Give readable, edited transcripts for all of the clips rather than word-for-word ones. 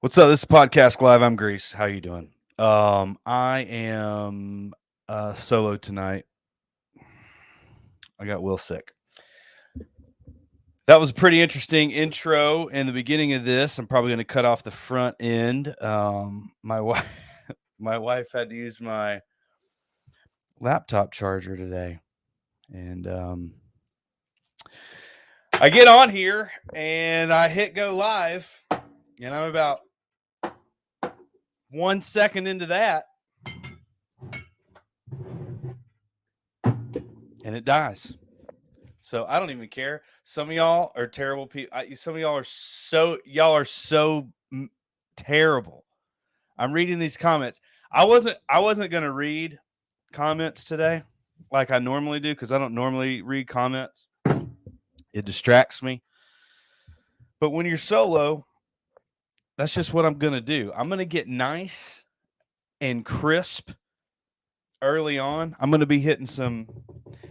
What's up? This is Podcast Live. I'm Grease. How you doing? I am solo tonight. I got Will sick. That was a pretty interesting intro in the beginning of this. I'm probably going to cut off the front end. My wife, my wife had to use my laptop charger today, and I get on here and I hit go live, and I'm about 1 second into that, and it dies. So I don't even care. Some of y'all are terrible people. Some of y'all are so terrible. I'm reading these comments. I wasn't gonna read comments today like I normally do because I don't normally read comments. It distracts me. But when you're solo, that's just what I'm gonna do. I'm gonna get nice and crisp early on. I'm gonna be hitting some.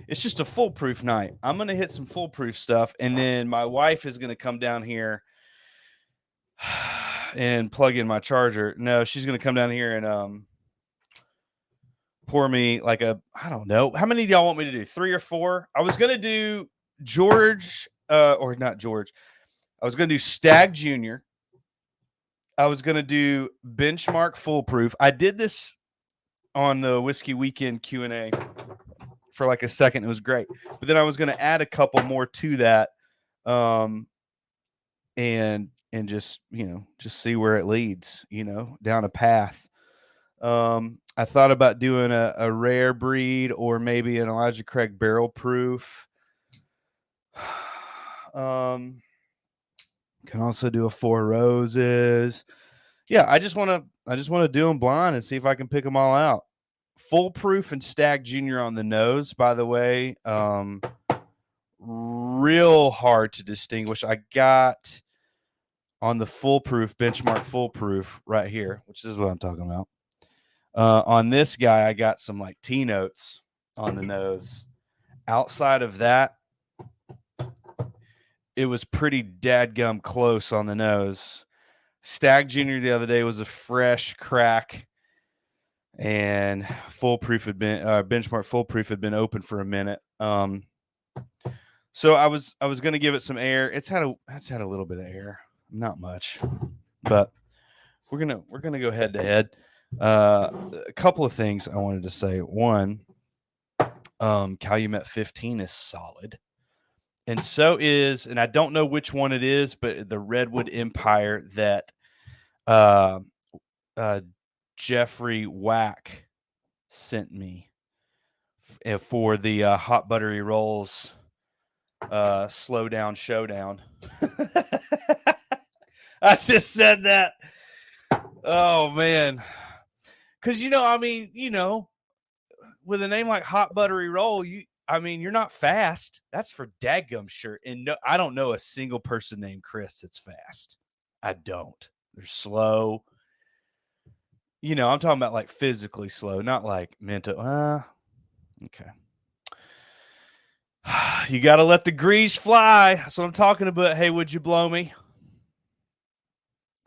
It's just a foolproof night. I'm gonna hit some foolproof stuff, and then my wife is gonna come down here and plug in my charger. No, she's gonna come down here and pour me like I don't know. How many do y'all want me to do? 3 or 4? I was gonna do George, or not George. I was gonna do Stag Junior. I was gonna do Benchmark Foolproof. I did this on the Whiskey Weekend Q&A for like a second. It was great. But then I was going to add a couple more to that, and just, just see where it leads, down a path. I thought about doing a rare breed or maybe an Elijah Craig barrel proof. Can also do a Four Roses. Yeah, I just want to do them blind and see if I can pick them all out. Foolproof and Stag Junior on the nose, by the way. Real hard to distinguish. I got on the Foolproof, Benchmark Foolproof right here, which is what I'm talking about. On this guy, I got some like T notes on the nose. Outside of that, it was pretty dadgum close on the nose. Stag Junior the other day was a fresh crack, and Foolproof had been Benchmark Foolproof had been open for a minute. So I was going to give it some air. It's had a little bit of air, not much, but we're gonna go head to head. A couple of things I wanted to say. One, Calumet 15 is solid, and so is, and I don't know which one it is, but the Redwood Empire that Jeffrey Wack sent me for the hot buttery rolls slow down showdown. I just said that. Oh man. Cause with a name like Hot Buttery Roll, you're not fast. That's for dadgum sure. And no, I don't know a single person named Chris that's fast. I don't. They're slow. I'm talking about like physically slow, not like mental. Okay. You got to let the grease fly. That's what I'm talking about. Hey, would you blow me?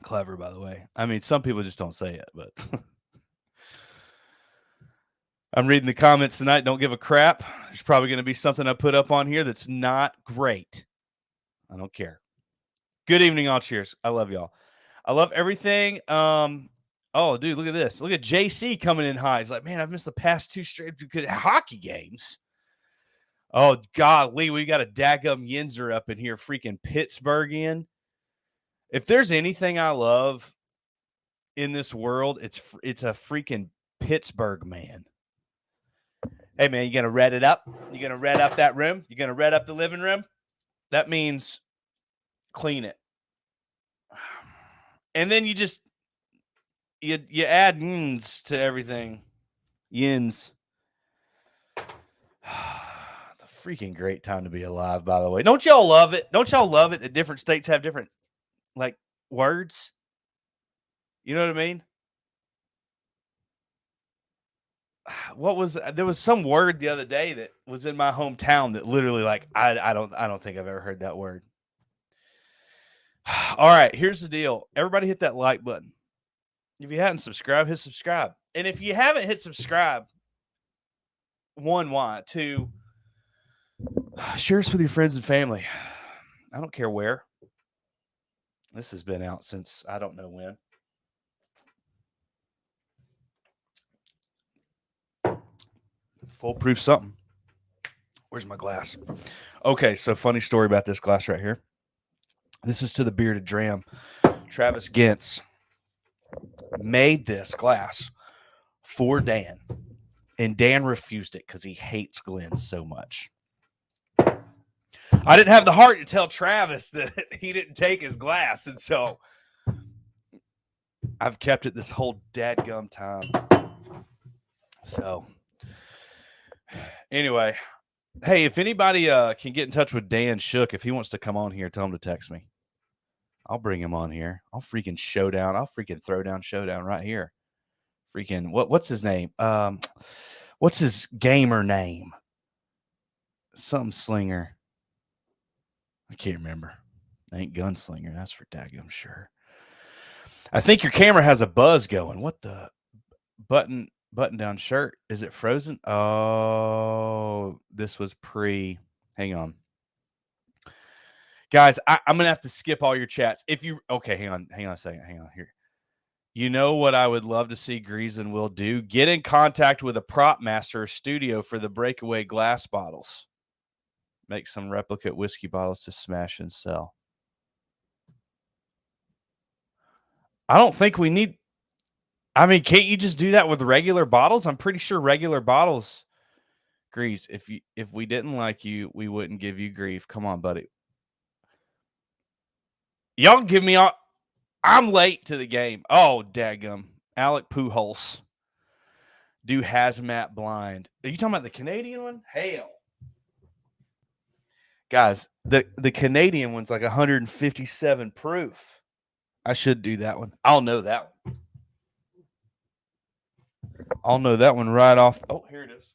Clever, by the way. I mean, some people just don't say it, but I'm reading the comments tonight. Don't give a crap. There's probably going to be something I put up on here that's not great. I don't care. Good evening, all. Cheers. I love y'all. I love everything. Oh, dude, look at this. Look at JC coming in high. He's like, man, I've missed the past 2 straight hockey games. Oh, golly, we got a daggum Yinzer up in here, freaking Pittsburghian. If there's anything I love in this world, it's a freaking Pittsburgh man. Hey, man, you going to red it up? You going to red up that room? You going to red up the living room? That means clean it. And then you add yins to everything. Yins. It's a freaking great time to be alive, by the way. Don't y'all love it? Don't y'all love it that different states have different, like, words? You know what I mean? There was some word the other day that was in my hometown that literally, like, I don't think I've ever heard that word. All right, here's the deal. Everybody hit that like button. If you hadn't subscribed, hit subscribe. And if you haven't hit subscribe, one, why? Two, share us with your friends and family. I don't care where. This has been out since I don't know when. Foolproof something. Where's my glass? Okay, so funny story about this glass right here. This is to the bearded dram. Travis Gintz made this glass for Dan, and Dan refused it because he hates Glenn so much. I didn't have the heart to tell Travis that he didn't take his glass, and so I've kept it this whole dadgum time. So anyway, hey, if anybody can get in touch with Dan Shook, if he wants to come on here, tell him to text me. I'll bring him on here. I'll freaking throw down showdown right here. Freaking what's his name? What's his gamer name? Something Slinger. I can't remember. Ain't Gunslinger. That's for daggum sure. I think your camera has a buzz going. What the button down shirt? Is it frozen? Oh, this was pre. Hang on. Guys, I'm gonna have to skip all your chats. If you hang on a second. Hang on here. You know what I would love to see Greeze and Will do? Get in contact with a prop master or studio for the breakaway glass bottles. Make some replicate whiskey bottles to smash and sell. I don't think we need. I mean, can't you just do that with regular bottles? I'm pretty sure regular bottles. Grease, if we didn't like you, we wouldn't give you grief. Come on, buddy. Y'all give me all. I'm late to the game. Oh, daggum. Alec Pujols. Do hazmat blind. Are you talking about the Canadian one? Hell. Guys, the Canadian one's like 157 proof. I should do that one. I'll know that one. I'll know that one right off. Oh, here it is.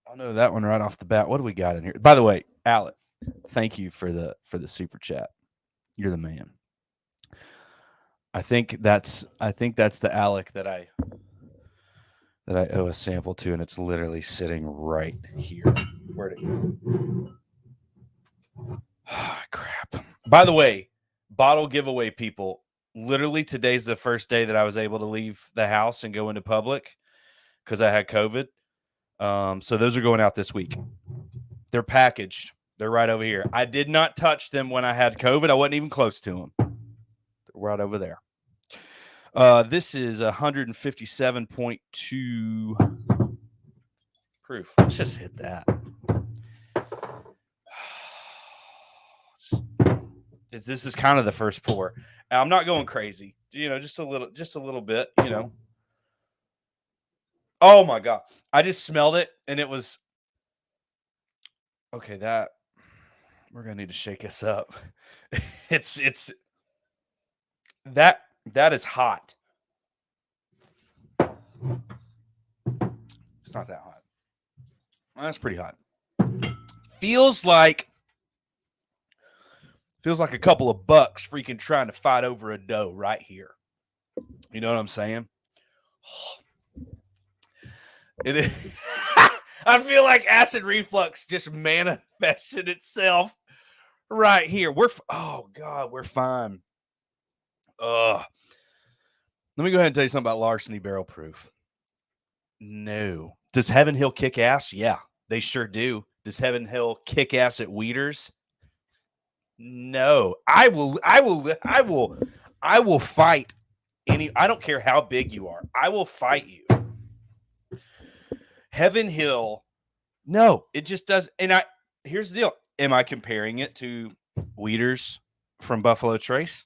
I'll know that one right off the bat. What do we got in here? By the way, Alec, thank you for the super chat. You're the man. I think that's the Alec that I owe a sample to, and it's literally sitting right here. Where'd it go? Oh, crap. By the way, bottle giveaway people. Literally today's the first day that I was able to leave the house and go into public because I had COVID. So those are going out this week. They're packaged. They're right over here. I did not touch them when I had COVID. I wasn't even close to them. They're right over there. This is 157.2 proof. Let's just hit that. This is kind of the first pour. Now, I'm not going crazy. Just a little bit, Oh my God. I just smelled it and it was okay. That we're going to need to shake this up. It's that is hot. It's not that hot. That's pretty hot. Feels like a couple of bucks freaking trying to fight over a doe right here. You know what I'm saying? It is. I feel like acid reflux just manifested itself right here. Oh God, we're fine. Let me go ahead and tell you something about larceny barrel proof. No. Does Heaven Hill kick ass? Yeah, they sure do. Does Heaven Hill kick ass at Weeders? No. I will fight I don't care how big you are. I will fight you. Heaven Hill, no, it just does. And here's the deal. Am I comparing it to Weeders from Buffalo Trace?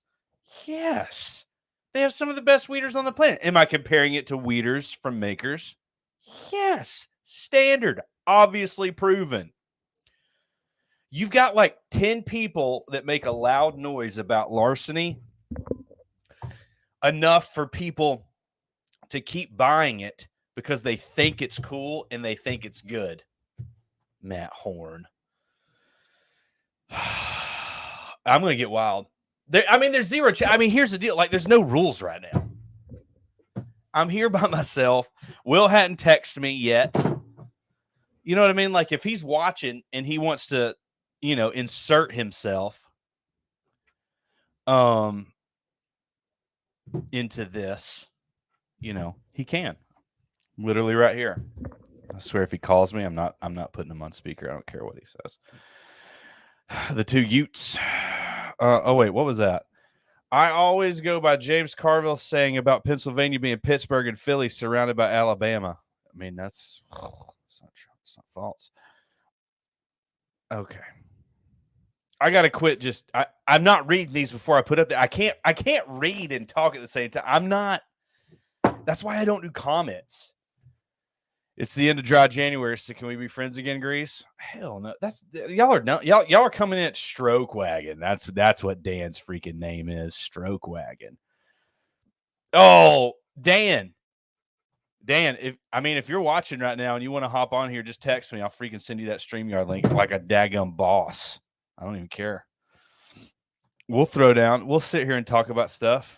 Yes. They have some of the best weeders on the planet. Am I comparing it to weeders from Makers? Yes. Standard. Obviously proven. You've got like 10 people that make a loud noise about larceny. Enough for people to keep buying it because they think it's cool and they think it's good. Matt Horn. I'm going to get wild. There's zero. Here's the deal. Like, there's no rules right now. I'm here by myself. Will hadn't texted me yet. You know what I mean? Like, if he's watching and he wants to, insert himself into this, he can. Literally right here. I swear if he calls me, I'm not putting him on speaker. I don't care what he says. The two Utes. Oh wait, what was that? I always go by James Carville saying about Pennsylvania being Pittsburgh and Philly surrounded by Alabama. I mean, that's it's not true. It's not false. Okay. I gotta quit. I'm not reading these before I put up there. I can't read and talk at the same time. I'm not. That's why I don't do comments. It's the end of dry January, so can we be friends again, Grease? Hell no. Y'all are coming in at Stroke Wagon. That's what Dan's freaking name is, Stroke Wagon. Oh, Dan, if you're watching right now and you want to hop on here, just text me. I'll freaking send you that StreamYard link like a daggum boss. I don't even care. We'll throw down. We'll sit here and talk about stuff.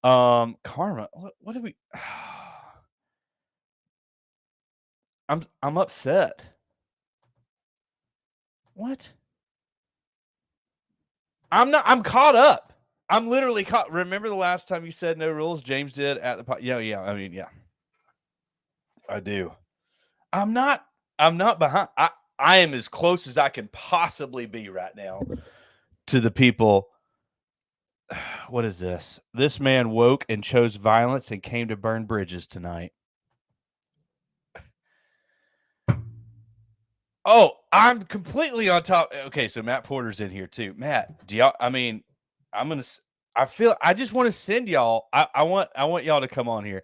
Karma. What did we? I'm upset. What? I'm caught up. I'm literally caught. Remember the last time you said no rules? James did at the yeah. Yeah. I do. I'm not behind. I am as close as I can possibly be right now to the people. What is this? This man woke and chose violence and came to burn bridges tonight. Oh, I'm completely on top. Okay, so Matt Porter's in here too. Matt, do y'all? I just want to send y'all. I want y'all to come on here.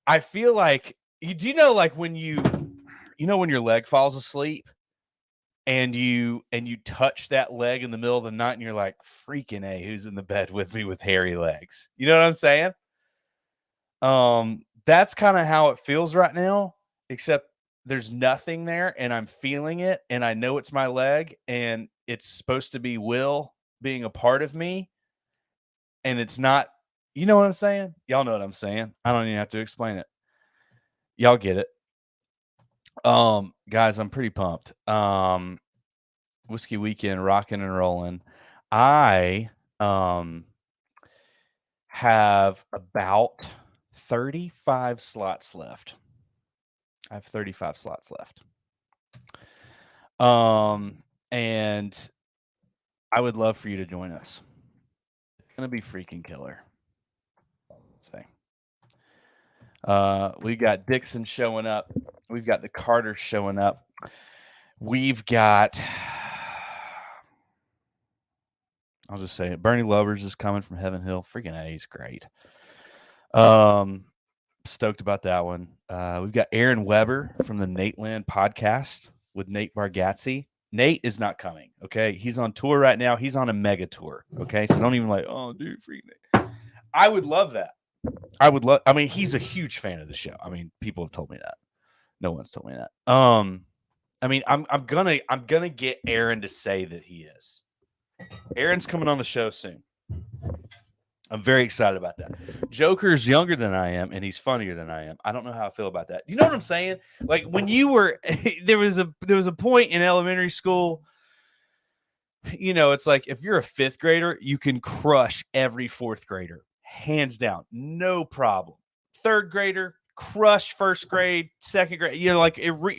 I feel like do you know like when when your leg falls asleep and you touch that leg in the middle of the night and you're like, freaking A, who's in the bed with me with hairy legs? You know what I'm saying? That's kind of how it feels right now, except there's nothing there and I'm feeling it and I know it's my leg and it's supposed to be Will being a part of me and it's not. You know what I'm saying? Y'all know what I'm saying. I don't even have to explain it. Y'all get it. Guys, I'm pretty pumped. Whiskey Weekend, rocking and rolling. I have about 35 slots left. I have 35 slots left. And I would love for you to join us. It's gonna be freaking killer. Say. We've got Dixon showing up. We've got the Carters showing up. We've got, I'll just say it, Bernie Lovers is coming from Heaven Hill. Freaking A, he's great. Stoked about that one. We've got Aaron Weber from the Nate Land podcast with Nate Bargatze. Nate is not coming, okay? He's on tour right now. He's on a mega tour, okay? So don't even oh, dude, freaking Nate. I would love that. He's a huge fan of the show. People have told me that. No one's told me that. I'm gonna get Aaron to say that he is. Aaron's coming on the show soon. I'm very excited about that. Joker's younger than I am, and he's funnier than I am. I don't know how I feel about that. You know what I'm saying? Like when you were, there was a point in elementary school. It's like if you're a fifth grader, you can crush every fourth grader, hands down, no problem. Third grader, crush first grade, second grade.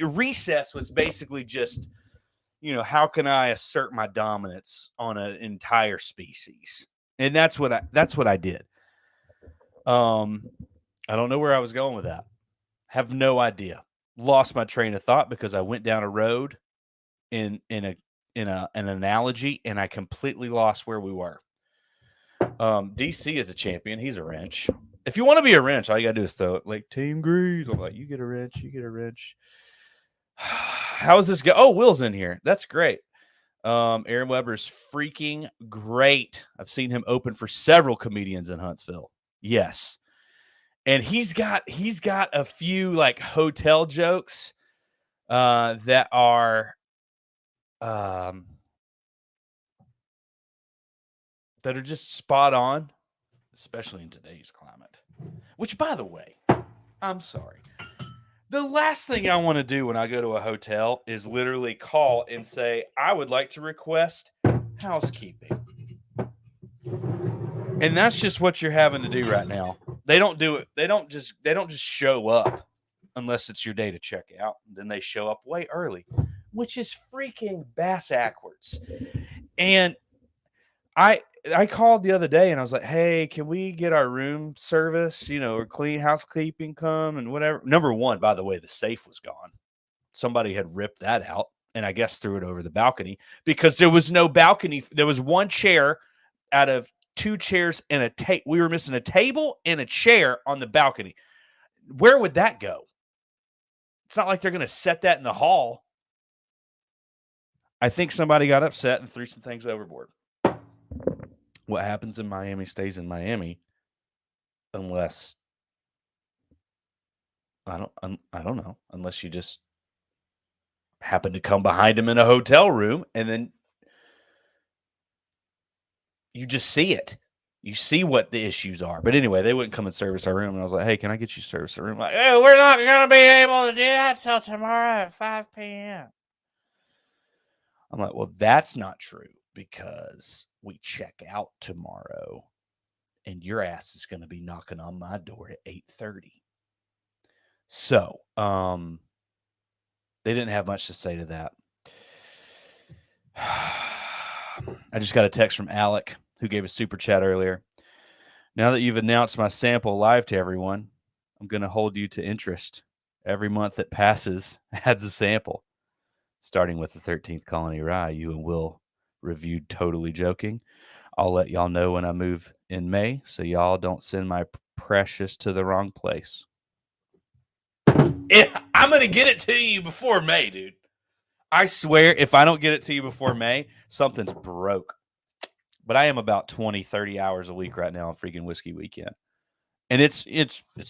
Recess was basically just, how can I assert my dominance on an entire species? And that's what I did. I don't know where I was going with that. Have no idea. Lost my train of thought because I went down a road in an analogy and I completely lost where we were. DC is a champion. He's a wrench. If you want to be a wrench, all you gotta do is throw it like Team Greeze. I'm like, you get a wrench, you get a wrench. How is this go? Oh, Will's in here. That's great. Aaron Weber's freaking great. I've seen him open for several comedians in Huntsville. Yes. And he's got a few like hotel jokes that are that are just spot on, especially in today's climate. Which, by the way, I'm sorry. The last thing I want to do when I go to a hotel is literally call and say, I would like to request housekeeping. And that's just what you're having to do right now. They don't do it. They don't just show up unless it's your day to check out. Then they show up way early, which is freaking bass backwards. And I called the other day and I was like, hey, can we get our room service, or clean housekeeping come and whatever. Number one, by the way, the safe was gone. Somebody had ripped that out and I guess threw it over the balcony because there was no balcony. There was one chair out of two chairs and a table. We were missing a table and a chair on the balcony. Where would that go? It's not like they're going to set that in the hall. I think somebody got upset and threw some things overboard. What happens in Miami stays in Miami unless I don't know, unless you just happen to come behind him in a hotel room and then you just see it. You see what the issues are. But anyway, they wouldn't come and service our room. And I was like, hey, can I get you service our room? Like, hey, we're not going to be able to do that till tomorrow at 5 p.m. I'm like, well, that's not true because we check out tomorrow and your ass is going to be knocking on my door at 8:30. So, they didn't have much to say to that. I just got a text from Alec, who gave a super chat earlier. Now that you've announced my sample live to everyone, I'm going to hold you to interest. Every month that passes adds a sample. Starting with the 13th Colony Rye, you and Will reviewed Totally Joking. I'll let y'all know when I move in May, so y'all don't send my precious to the wrong place. I'm going to get it to you before May, dude. I swear, if I don't get it to you before May, something's broke. But I am about 20, 30 hours a week right now on freaking Whiskey Weekend. And it's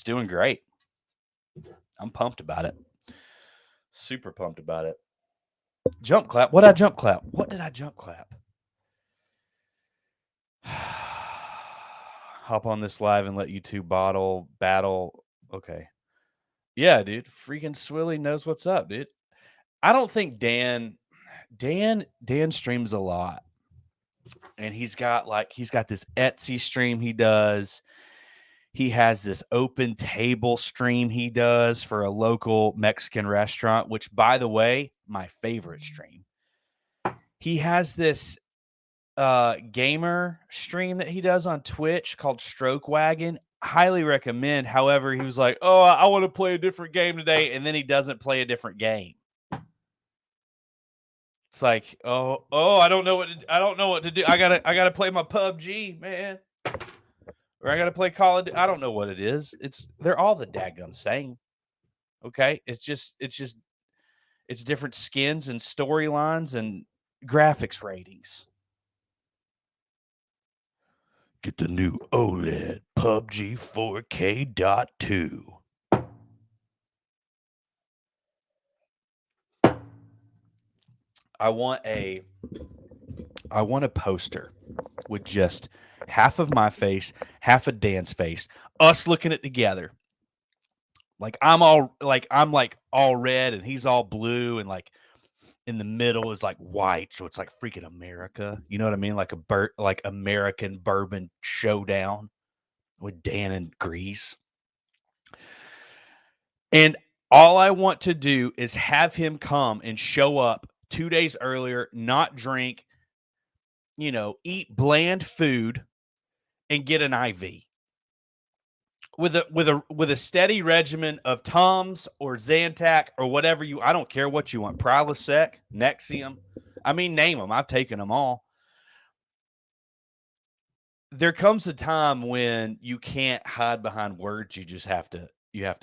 doing great. I'm pumped about it. Super pumped about it. Jump clap. What did I jump clap? What did I jump clap? Hop on this live and let you two battle. Okay. Yeah, dude. Freaking Swilly knows what's up, dude. I don't think Dan streams a lot. And he's got this Etsy stream he does. He has this open table stream he does for a local Mexican restaurant, which, by the way, my favorite stream. He has this gamer stream that he does on Twitch called Stroke Wagon. Highly recommend. However, he was like, oh, I want to play a different game today. And then he doesn't play a different game. It's like, oh, I don't know what to do. I gotta play my PUBG, man. Or I gotta play Call of Duty. I don't know what it is. They're all the daggum same. Okay. It's different skins and storylines and graphics ratings. Get the new OLED PUBG 4K.2. I want a poster with just half of my face, half of Dan's face, us looking at together. Like I'm all red and he's all blue, and like in the middle is like white, so it's like freaking America. You know what I mean? Like like American bourbon showdown with Dan and Greeze. And all I want to do is have him come and show up 2 days earlier, not drink, eat bland food and get an IV. With a steady regimen of Tums or Zantac or whatever I don't care what you want. Prilosec, Nexium. I mean, name them. I've taken them all. There comes a time when you can't hide behind words. You just have to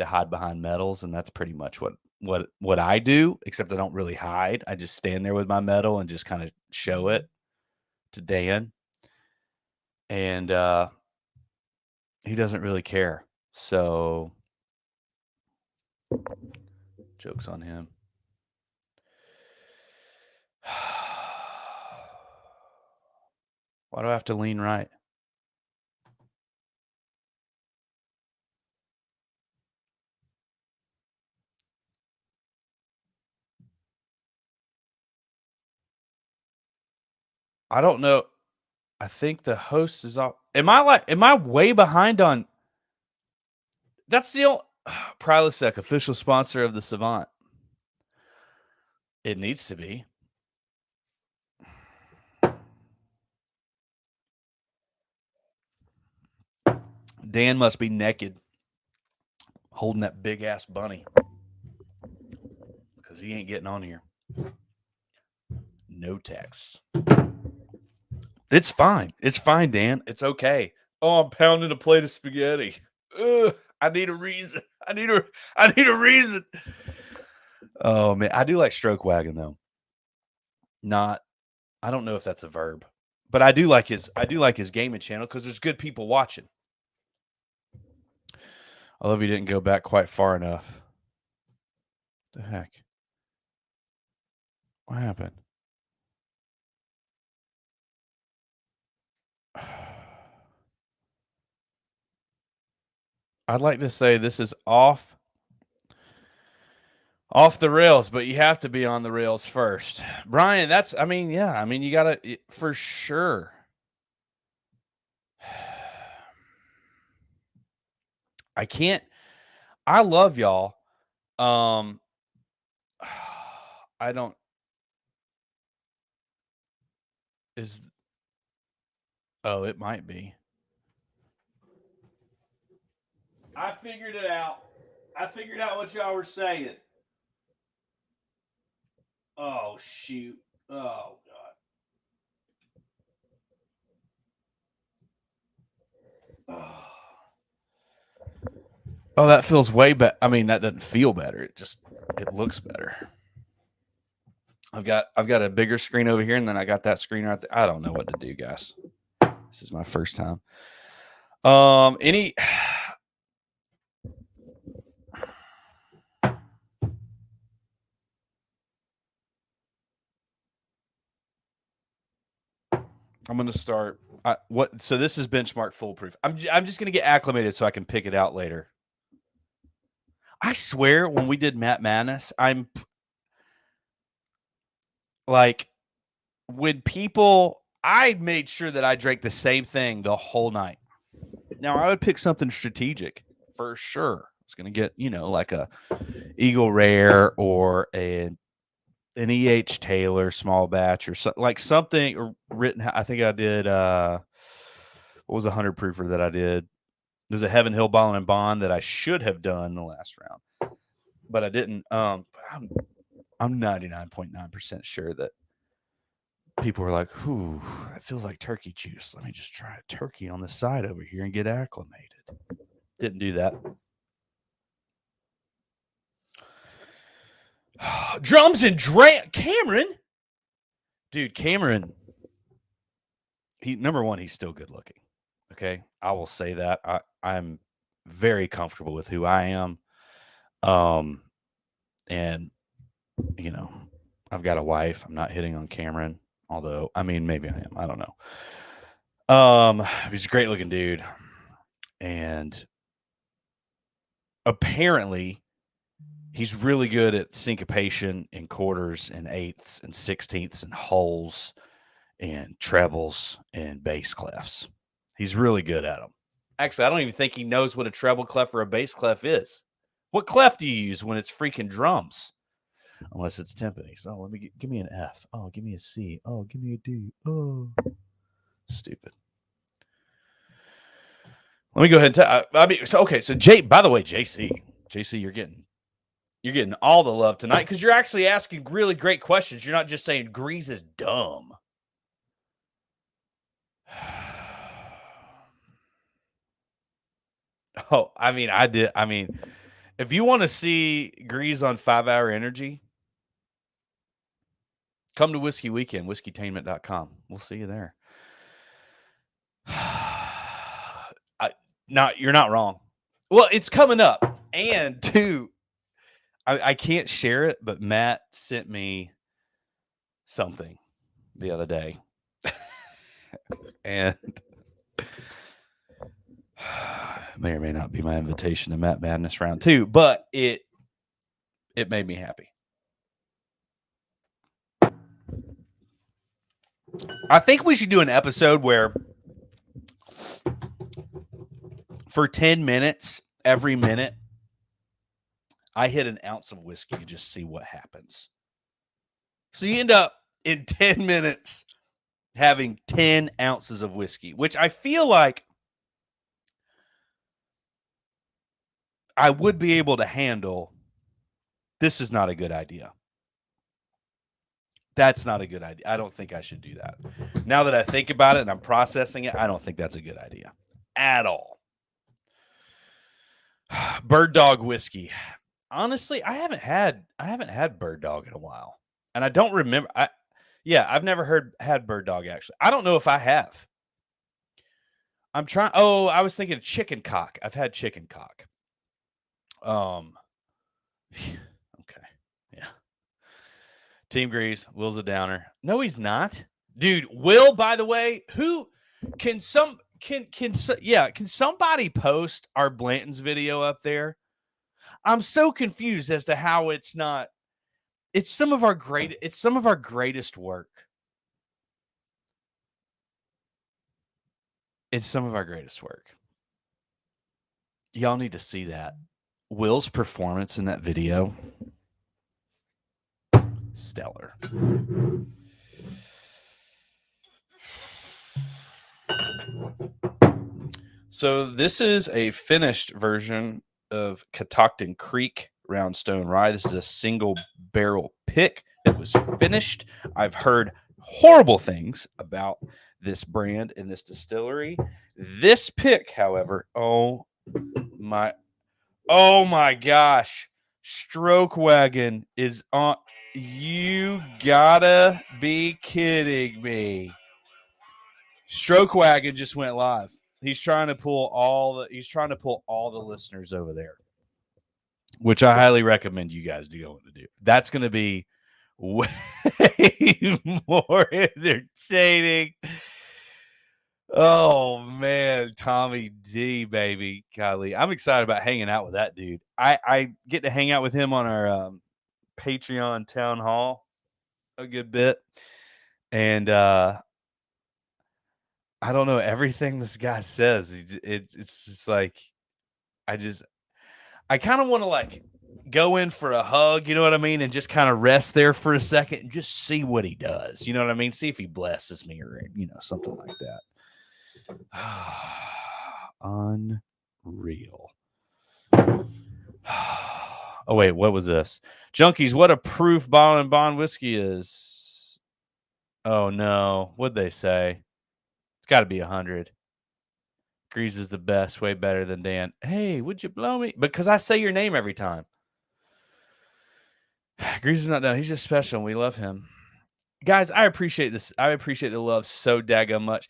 hide behind medals, and that's pretty much what I do, except I don't really hide. I just stand there with my medal and just kind of show it to Dan. And he doesn't really care. So joke's on him. Why do I have to lean right? I don't know. I think the host is off. Am I way behind on that's the only Prilosec, official sponsor of the Savant. It needs to be. Dan must be naked holding that big ass bunny because he ain't getting on here. No text. It's fine. It's fine, Dan. It's okay. Oh, I'm pounding a plate of spaghetti. Ugh, I need a reason. I need a reason. Oh man, I do like stroke wagon though. Not I don't know if that's a verb. But I do like his gaming channel because there's good people watching. I love you didn't go back quite far enough. The heck? What happened? I'd like to say this is off the rails, but you have to be on the rails first. Brian, that's I mean, yeah, I mean you gotta for sure. I can't I love y'all. Um I don't is oh, it might be. I figured it out. I figured out what y'all were saying. Oh shoot. Oh god. Oh, that feels way better. I mean, that doesn't feel better. It looks better. I've got a bigger screen over here, and then I got that screen right there. I don't know what to do, guys. This is my first time. Any I'm gonna start. What? So this is benchmark foolproof. I'm just gonna get acclimated so I can pick it out later. I swear, when we did Matt Madness, I'm like, when people, I made sure that I drank the same thing the whole night. Now I would pick something strategic for sure. It's gonna get like a Eagle Rare or an EH Taylor small batch or like something or written. I think I did. What was a 100 proofer that I did? There's a Heaven Hill Bottle and Bond that I should have done in the last round, but I didn't. I'm 99.9% sure that people were like, "Whew, it feels like turkey juice. Let me just try a turkey on the side over here and get acclimated." Didn't do that. Drums and Cameron, dude, Cameron. Number one, he's still good looking. Okay, I will say that I'm very comfortable with who I am, and you know, I've got a wife. I'm not hitting on Cameron, although I mean maybe I am. I don't know. He's a great looking dude, and apparently he's really good at syncopation and quarters and eighths and sixteenths and holes and trebles and bass clefs. He's really good at them. Actually, I don't even think he knows what a treble clef or a bass clef is. What clef do you use when it's freaking drums? Unless it's timpani. So let me give me an F. Oh, give me a C. Oh, give me a D. Oh, stupid. Let me go ahead and tell. I mean, so okay. So by the way, JC, you're getting all the love tonight because you're actually asking really great questions. You're not just saying Greeze is dumb. Oh, I mean, I did. I mean, if you want to see Grease on 5 Hour Energy, come to Whiskey Weekend, whiskeytainment.com. We'll see you there. You're not wrong. Well, it's coming up. And two, I can't share it, but Matt sent me something the other day. And may or may not be my invitation to Matt Madness round 2, but it made me happy. I think we should do an episode where for 10 minutes, every minute, I hit an ounce of whiskey and just see what happens. So you end up in 10 minutes having 10 ounces of whiskey, which I feel like I would be able to handle. This is not a good idea. That's not a good idea. I don't think I should do that. Now that I think about it and I'm processing it, I don't think that's a good idea at all. Bird Dog whiskey. Honestly, I haven't had Bird Dog in a while. And I don't remember. I've never had Bird Dog actually. I don't know if I have. I'm trying. Oh, I was thinking chicken cock. I've had chicken cock. Okay. Yeah. Team Greeze, Will's a downer. No, he's not. Dude, Will, by the way, who can somebody post our Blanton's video up there? I'm so confused as to how it's not. It's some of our greatest work. It's some of our greatest work. Y'all need to see that. Will's performance in that video. Stellar. So this is a finished version of Catoctin Creek Roundstone Rye. This is a single barrel pick that was finished. I've heard horrible things about this brand and this distillery. This pick, however, oh my gosh. Stroke Wagon is on. You gotta be kidding me. Stroke Wagon just went live. He's trying to pull all the listeners over there, which I highly recommend you guys do going to do. That's going to be way more entertaining. Oh man, Tommy D, baby, golly, I'm excited about hanging out with that dude. I get to hang out with him on our Patreon town hall a good bit, and I don't know everything this guy says. It's just like I kind of want to like go in for a hug, you know what I mean, and just kind of rest there for a second and just see what he does. You know what I mean? See if he blesses me or something like that. Unreal. Oh wait, what was this? Junkies, what a proof bottle and bond whiskey is. Oh no, what'd they say? It's got to be 100. Grease is the best, way better than Dan. Hey, would you blow me? Because I say your name every time. Grease is not done. He's just special, and we love him. Guys, I appreciate this. I appreciate the love so daggone much.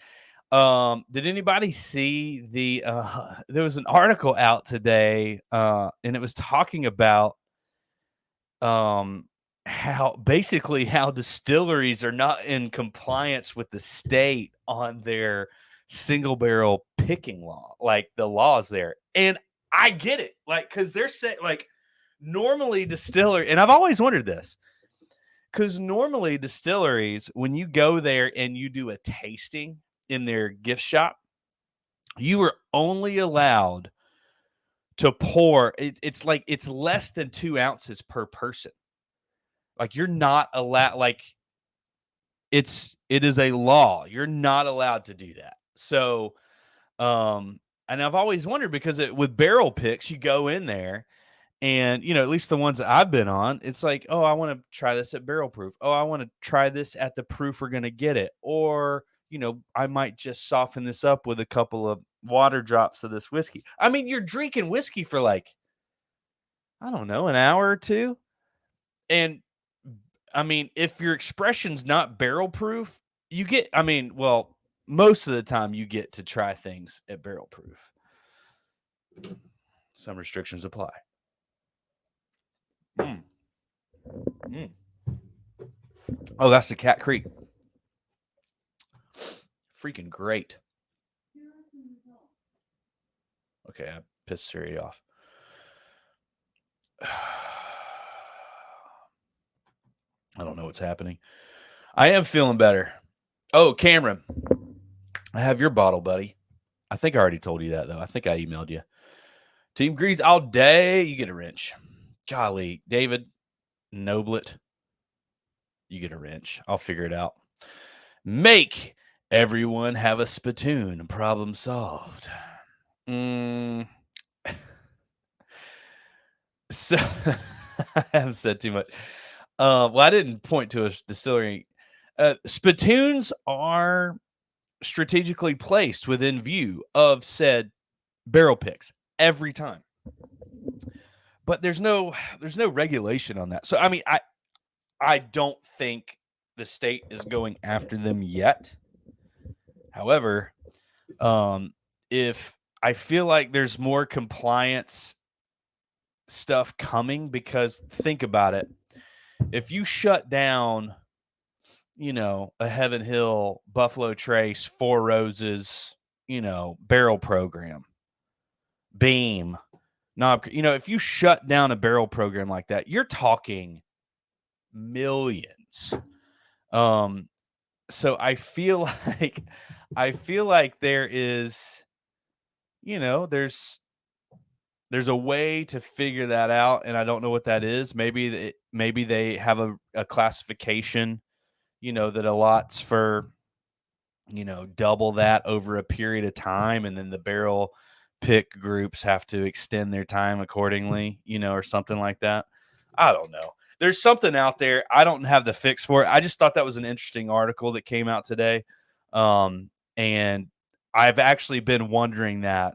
Did anybody see there was an article out today, and it was talking about how distilleries are not in compliance with the state on their single barrel picking law, like the laws there. And I get it, like, because they're saying, like, normally and I've always wondered this, because normally distilleries, when you go there and you do a tasting in their gift shop, you are only allowed to pour. It's like it's less than 2 ounces per person. Like you're not allowed. Like it is a law. You're not allowed to do that. So, and I've always wondered because with barrel picks, you go in there. And, at least the ones that I've been on, it's like, oh, I want to try this at barrel proof. Oh, I want to try this at the proof we're going to get it. Or, I might just soften this up with a couple of water drops of this whiskey. I mean, you're drinking whiskey for like, I don't know, an hour or two. And I mean, if your expression's not barrel proof, most of the time you get to try things at barrel proof. Some restrictions apply. Oh, that's the Cat Creek. Freaking great. Okay, I pissed Siri off. I don't know what's happening. I am feeling better. Oh, Cameron, I have your bottle, buddy. I think I already told you that, though. I think I emailed you. Team Greeze all day. You get a wrench. Golly, David Noblet, you get a wrench. I'll figure it out. Make everyone have a spittoon. Problem solved. So I haven't said too much. Well, I didn't point to a distillery. Spittoons are strategically placed within view of said barrel picks every time, but there's no regulation on that. So I mean, I don't think the state is going after them yet. However, if I feel like there's more compliance stuff coming, because think about it. If you shut down, a Heaven Hill, Buffalo Trace, Four Roses, barrel program, Beam, Knob, if you shut down a barrel program like that, you're talking millions. So I feel like there is, there's a way to figure that out, and I don't know what that is. Maybe they have a classification, that allots for, double that over a period of time, and then the barrel pick groups have to extend their time accordingly, or something like that. I don't know. There's something out there. I don't have the fix for it. I just thought that was an interesting article that came out today. And I've actually been wondering that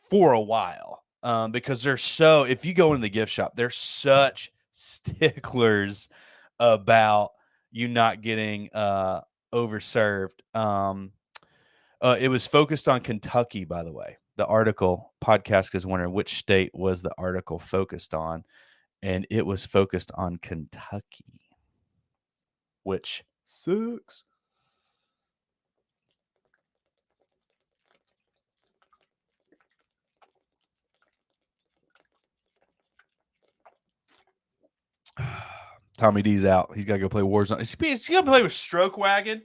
for a while, because if you go into the gift shop, they're such sticklers about you not getting overserved. It was focused on Kentucky, by the way. The article podcast is wondering which state was the article focused on, and it was focused on Kentucky, which sucks. Tommy D's out. He's got to go play Warzone. He's going to play with Stroke Wagon.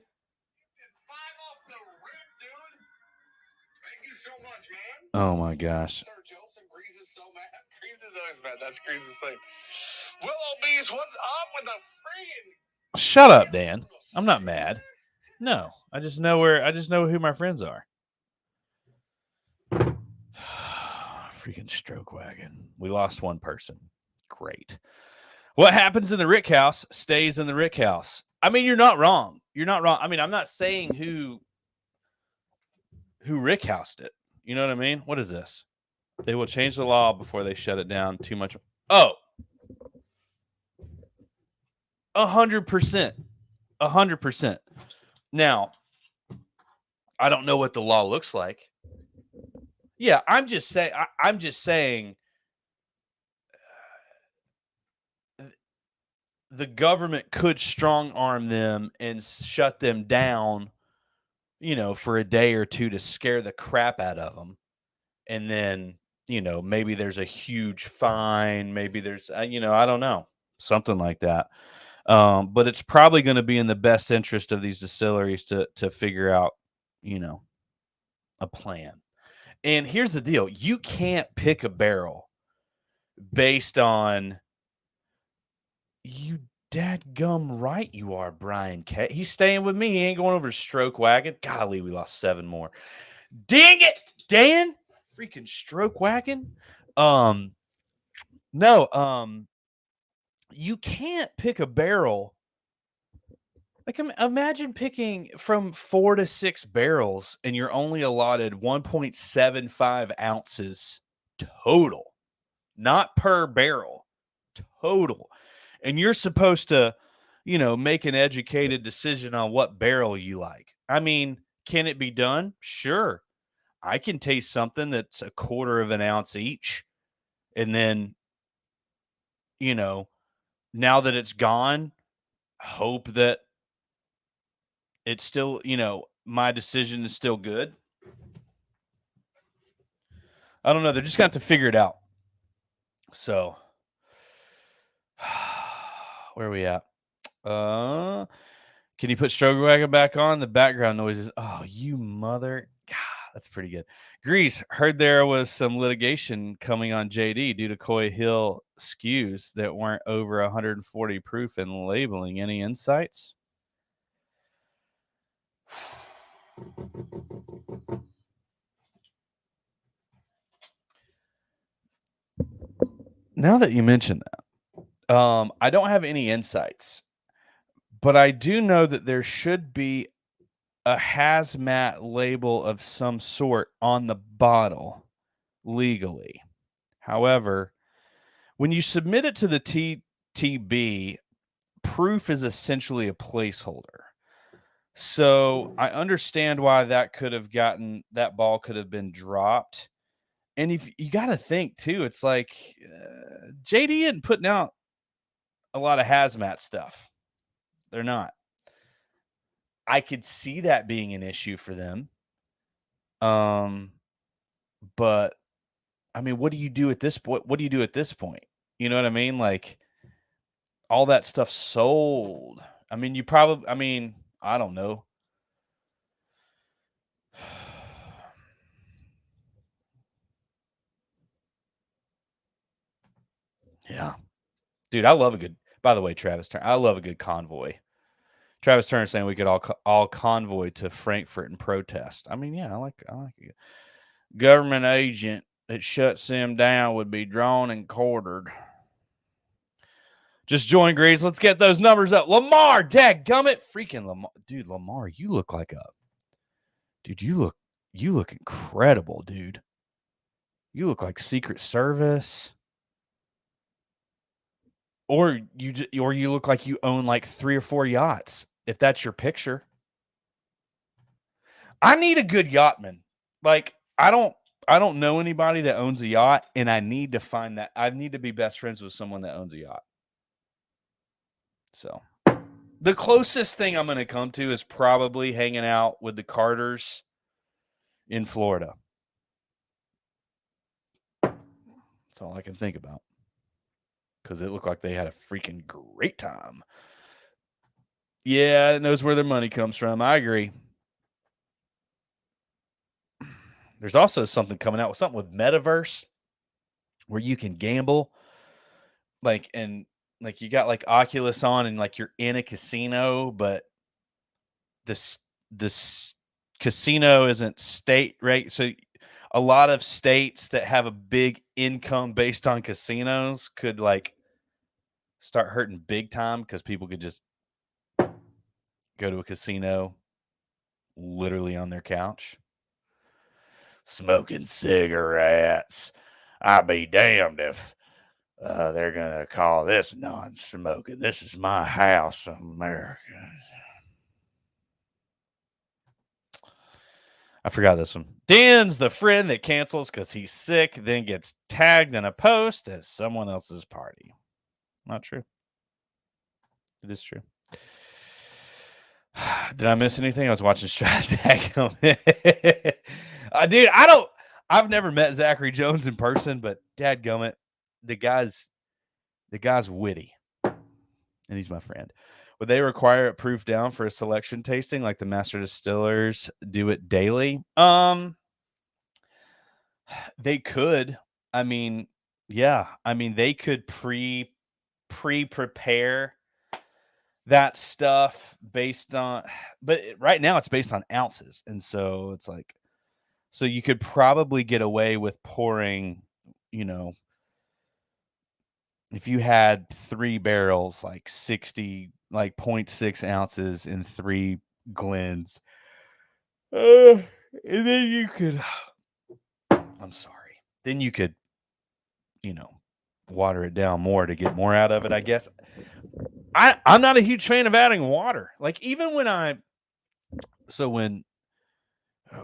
So much, man. Oh my gosh. Sir Joseph Greeze is so mad. Greeze is always mad. That's Greaze's thing. Willow Bees, what's up with the freaking? Shut up, Dan. I'm not mad. No, I just know who my friends are. Freaking Stroke Wagon. We lost one person. Great. What happens in the Rick House stays in the Rick House. I mean, you're not wrong. You're not wrong. I mean, I'm not saying who Rick housed it. You know what I mean? What is this? They will change the law before they shut it down. Too much. Oh, 100%. 100%. Now, I don't know what the law looks like. Yeah, I'm just saying the government could strong arm them and shut them down, for a day or two to scare the crap out of them. And then, maybe there's a huge fine. Maybe there's, I don't know, something like that. But it's probably going to be in the best interest of these distilleries to figure out, a plan. And here's the deal. You can't pick a barrel based on you dadgum right you are, Brian K. He's staying with me. He ain't going over to Stroke Wagon. Golly, we lost 7 more. Dang it, Dan. Freaking Stroke Wagon. No, you can't pick a barrel. Like, imagine picking from 4 to 6 barrels and you're only allotted 1.75 ounces total, not per barrel, total. And you're supposed to, make an educated decision on what barrel you like. I mean, can it be done? Sure. I can taste something that's a quarter of an ounce each. And then, now that it's gone, hope that it's still, my decision is still good. I don't know. They're just going to have to figure it out. So, where are we at? Can you put Stroger Wagon back on? The background noises. Oh, you mother. God, that's pretty good. Grease, heard there was some litigation coming on JD due to Coy Hill skews that weren't over 140 proof and labeling. Any insights? Now that you mention that, I don't have any insights, but I do know that there should be a hazmat label of some sort on the bottle legally. However, when you submit it to the TTB, proof is essentially a placeholder. So I understand why that ball could have been dropped. And if you got to think too, it's like JD isn't putting out a lot of hazmat stuff. They're not. I could see that being an issue for them. But I mean, what do you do at this point? What do you do at this point? You know what I mean? Like all that stuff sold. I mean, I don't know. Yeah. Dude, by the way, Travis Turner, I love a good convoy. Travis Turner saying we could all convoy to Frankfurt and protest. I mean, yeah, I like it. Government agent that shuts them down would be drawn and quartered. Just join Grease. Let's get those numbers up. Lamar, dadgummit. Freaking Lamar. Dude, Lamar, you look like dude, you look incredible, dude. You look like Secret Service. Or you look like you own like 3 or 4 yachts, if that's your picture. I need a good yachtman. Like, I don't know anybody that owns a yacht, and I need to find that. I need to be best friends with someone that owns a yacht. So, the closest thing I'm gonna come to is probably hanging out with the Carters in Florida. That's all I can think about. Because it looked like they had a freaking great time. Yeah, it knows where their money comes from. I agree. There's also something coming out with something with Metaverse where you can gamble, and you got like Oculus on, and like you're in a casino, but this casino isn't state right. So a lot of states that have a big income based on casinos could like start hurting big time because people could just go to a casino literally on their couch smoking cigarettes. I'd be damned if they're going to call this non-smoking. This is my house, America. I forgot this one. Dan's the friend that cancels because he's sick, then gets tagged in a post as someone else's party. Not true. It is true. Did I miss anything? I was watching Strat. Dude, I've never met Zachary Jones in person, but dadgummit, the guy's witty, and he's my friend. Would they require it proof down for a selection tasting like the master distillers do it daily? They could. I mean, yeah. I mean, they could prepare that stuff based on, but right now it's based on ounces, and so it's like, so you could probably get away with pouring, you know, if you had 3 barrels, like 60, like 0.6 ounces in 3 Glens, and then you could, I'm sorry, then you could, water it down more to get more out of it, I guess. I'm not a huge fan of adding water. Like even when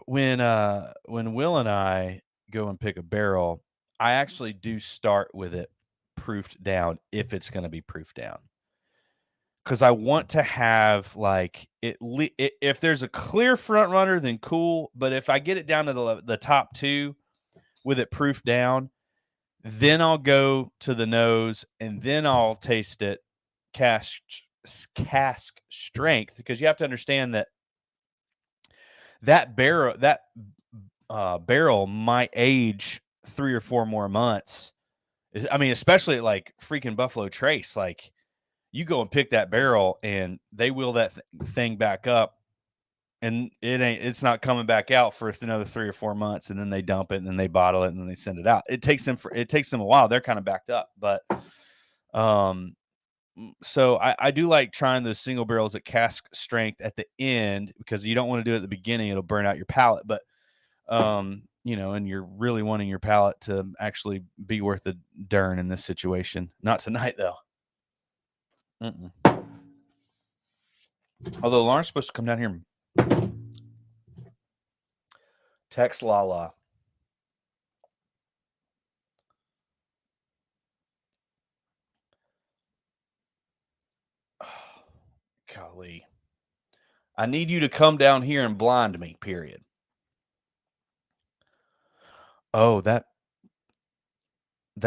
Will and I go and pick a barrel, I actually do start with it proofed down if it's going to be proofed down. because I want to have like if there's a clear front runner, then cool. But if I get it down to the top two with it proof down, then I'll go to the nose and then I'll taste it cask strength, because you have to understand that barrel might age 3 or 4 more months. I mean, especially at like freaking Buffalo Trace, like you go and pick that barrel and they wheel that thing back up, and it's not coming back out for another 3 or 4 months, and then they dump it and then they bottle it and then they send it out. It takes them a while. They're kind of backed up, but so I do like trying those single barrels at cask strength at the end, because you don't want to do it at the beginning. It'll burn out your palate, but and you're really wanting your palate to actually be worth the darn in this situation. Not tonight though. Mm-mm. Although Lauren's supposed to come down here and text Lala. Oh, golly. I need you to come down here and blind me, period. Oh, that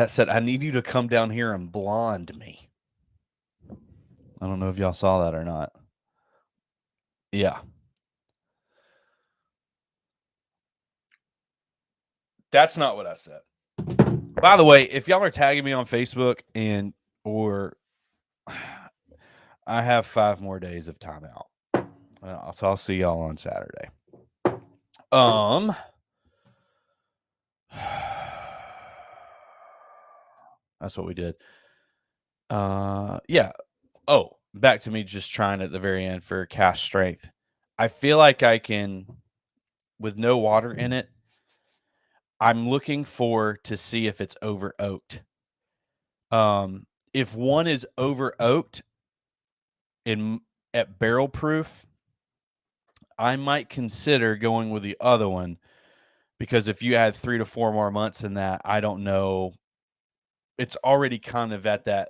said, I need you to come down here and blonde me. I don't know if y'all saw that or not. Yeah. That's not what I said. By the way, if y'all are tagging me on Facebook or I have 5 more days of timeout. So I'll see y'all on Saturday. That's what we did. Yeah. Oh, back to me just trying at the very end for cask strength. I feel like I can, with no water in it, I'm looking to see if it's over oaked. If one is over oaked at barrel proof, I might consider going with the other one, because if you add 3 to 4 more months in that, I don't know. It's already kind of at that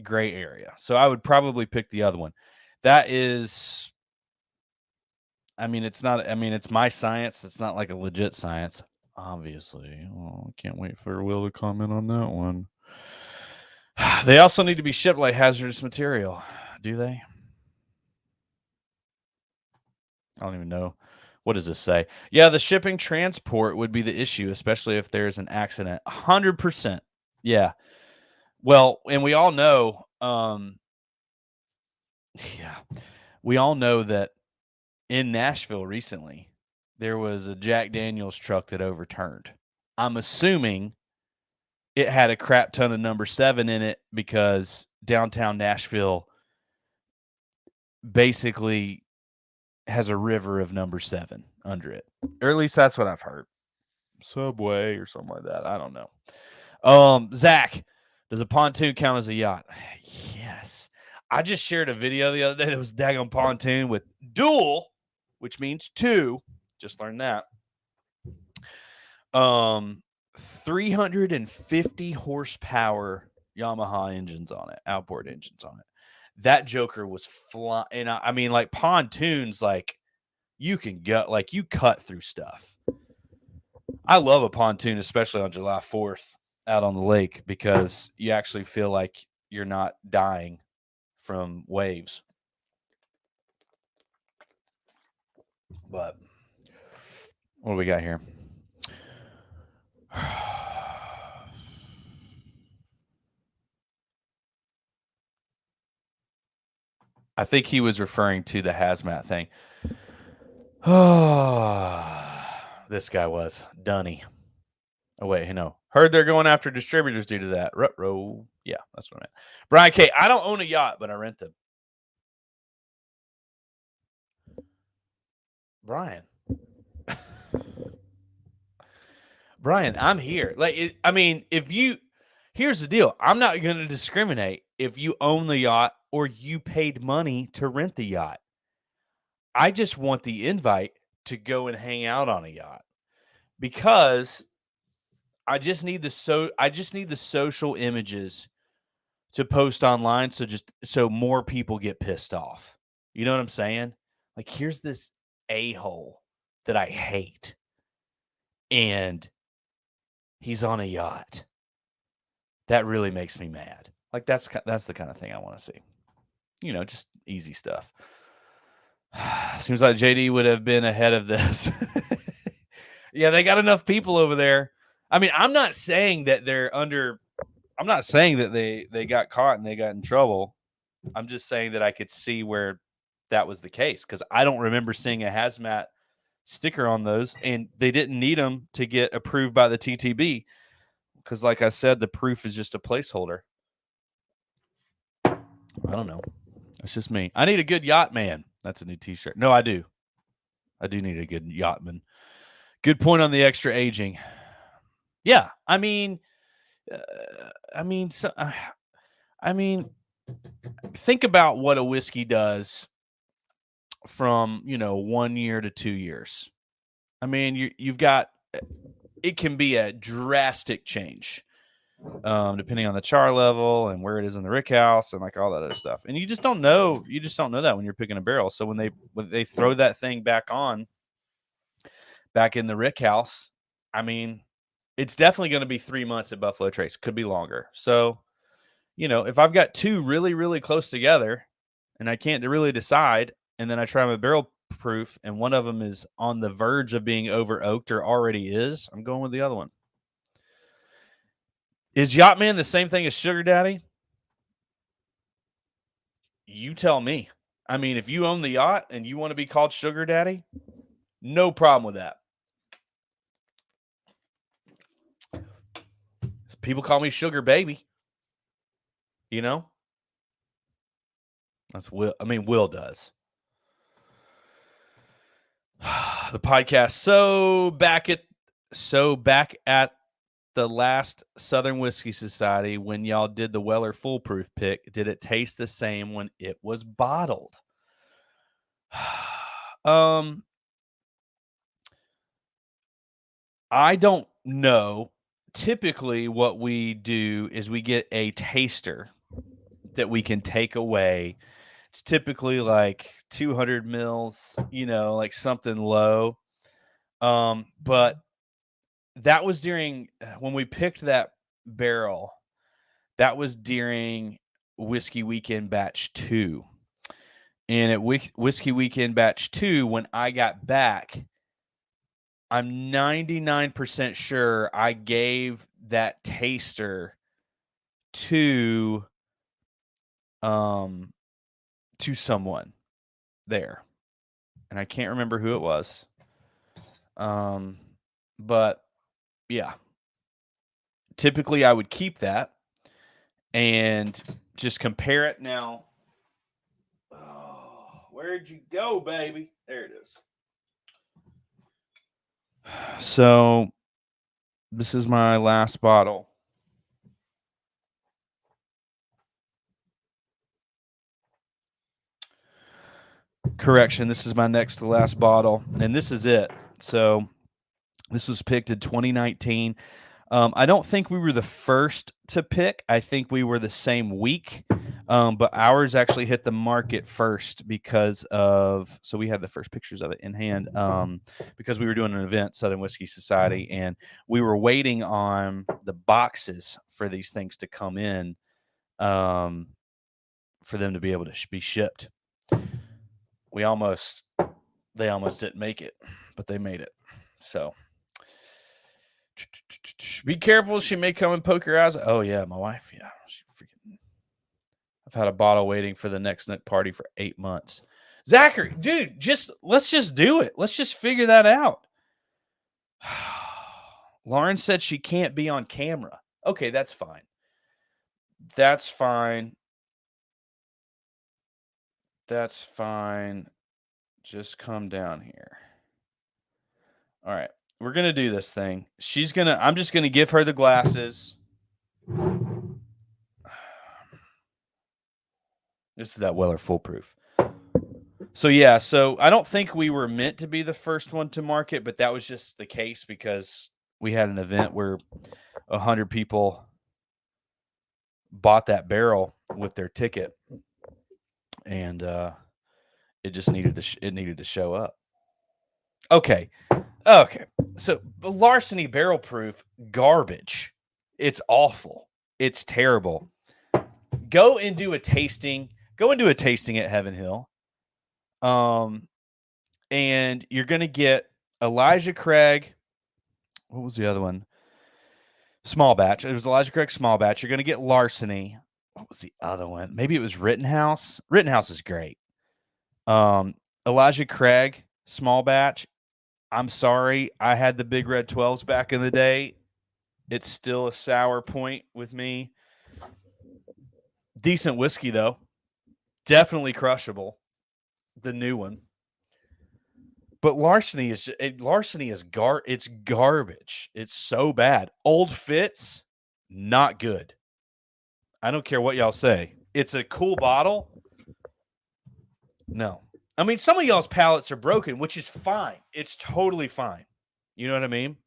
gray area. So I would probably pick the other one. That is, it's my science. It's not like a legit science, obviously. Oh, I can't wait for Will to comment on that one. They also need to be shipped like hazardous material. Do they? I don't even know. What does this say? Yeah, the shipping transport would be the issue, especially if there's an accident. 100%. Yeah. Well, and we all know, yeah, we all know that in Nashville recently, there was a Jack Daniels truck that overturned. I'm assuming it had a crap ton of number 7 in it, because downtown Nashville basically has a river of number 7 under it. Or at least that's what I've heard. Subway or something like that. I don't know. Zach, does a pontoon count as a yacht? Yes. I just shared a video the other day that was daggone pontoon with dual, which means 2. Just learned that. 350 horsepower Yamaha engines on it, outboard engines on it. That joker was flying. And I mean, like pontoons, like you can you cut through stuff. I love a pontoon, especially on July 4th out on the lake, because you actually feel like you're not dying from waves. But what do we got here? I think he was referring to the hazmat thing. This guy was Dunny. Oh wait, no. Heard they're going after distributors due to that. Ruh-roh. Yeah, that's what I meant. Brian K. I don't own a yacht, but I rent them. Brian. Brian, I'm here. Here's the deal. I'm not going to discriminate if you own the yacht or you paid money to rent the yacht. I just want the invite to go and hang out on a yacht, because I just need the social images to post online so more people get pissed off. You know what I'm saying? Like, here's this a-hole that I hate, and he's on a yacht. That really makes me mad. Like, that's the kind of thing I want to see. Just easy stuff. Seems like JD would have been ahead of this. Yeah, they got enough people over there. I mean, I'm not saying that I'm not saying that they got caught and they got in trouble. I'm just saying that I could see where that was the case, because I don't remember seeing a hazmat sticker on those, and they didn't need them to get approved by the TTB, because, like I said, the proof is just a placeholder. I don't know. That's just me. I need a good yacht man. That's a new T-shirt. No, I do. I do need a good yachtman. Good point on the extra aging. Yeah, I mean, think about what a whiskey does from 1 year to 2 years. I mean, you've got, it can be a drastic change, depending on the char level and where it is in the rick house and like all that other stuff. And you just don't know. You just don't know that when you're picking a barrel. So when they throw that thing back in the rick house, I mean, it's definitely going to be 3 months at Buffalo Trace. Could be longer. So, if I've got two really, really close together and I can't really decide, and then I try my barrel proof and one of them is on the verge of being over oaked or already is, I'm going with the other one. Is Yachtman the same thing as Sugar Daddy? You tell me. I mean, if you own the yacht and you want to be called Sugar Daddy, no problem with that. People call me Sugar Baby. That's Will. I mean, Will does. The podcast. So back at the last Southern Whiskey Society, when y'all did the Weller Foolproof pick, did it taste the same when it was bottled? I don't know. Typically, what we do is we get a taster that we can take away. It's typically like 200 mils, like something low. But that was during when we picked that barrel. That was during Whiskey Weekend Batch 2. And at Whiskey Weekend Batch 2, when I got back, I'm 99% sure I gave that taster to someone there. And I can't remember who it was. But yeah. Typically I would keep that and just compare it now. Oh, where'd you go, baby? There it is. So this is my last bottle. Correction, this is my next to last bottle, and this is it. So this was picked in 2019. I don't think we were the first to pick. I think we were the same week, but ours actually hit the market first because of, so we had the first pictures of it in hand, because we were doing an event, Southern Whiskey Society, and we were waiting on the boxes for these things to come in, for them to be able to be shipped. They almost didn't make it, but they made it. So be careful. She may come and poke your eyes. Oh yeah, my wife. Yeah, I've had a bottle waiting for the next Nook party for 8 months. Zachary, dude, let's just do it. Let's just figure that out. Lauren said she can't be on camera. Okay, that's fine. That's fine. That's fine. Just come down here. All right. We're going to do this thing. I'm just going to give her the glasses. This is that Weller Foolproof. So yeah, I don't think we were meant to be the first one to market, but that was just the case because we had an event where 100 people bought that barrel with their ticket, and it just needed to show up. Okay. So the Larceny Barrel Proof, garbage. It's awful. It's terrible. Go and do a tasting. Go and do a tasting at Heaven Hill. And you're gonna get Elijah Craig. What was the other one? Small batch. It was Elijah Craig small batch. You're gonna get Larceny. What was the other one? Maybe it was Rittenhouse. Rittenhouse is great. Elijah Craig small batch. I'm sorry, I had the Big Red 12s back in the day. It's still a sour point with me. Decent whiskey though. Definitely crushable. The new one. But Larceny is it's garbage. It's so bad. Old Fitz, not good. I don't care what y'all say. It's a cool bottle. No. I mean, some of y'all's palates are broken, which is fine. It's totally fine. You know what I mean?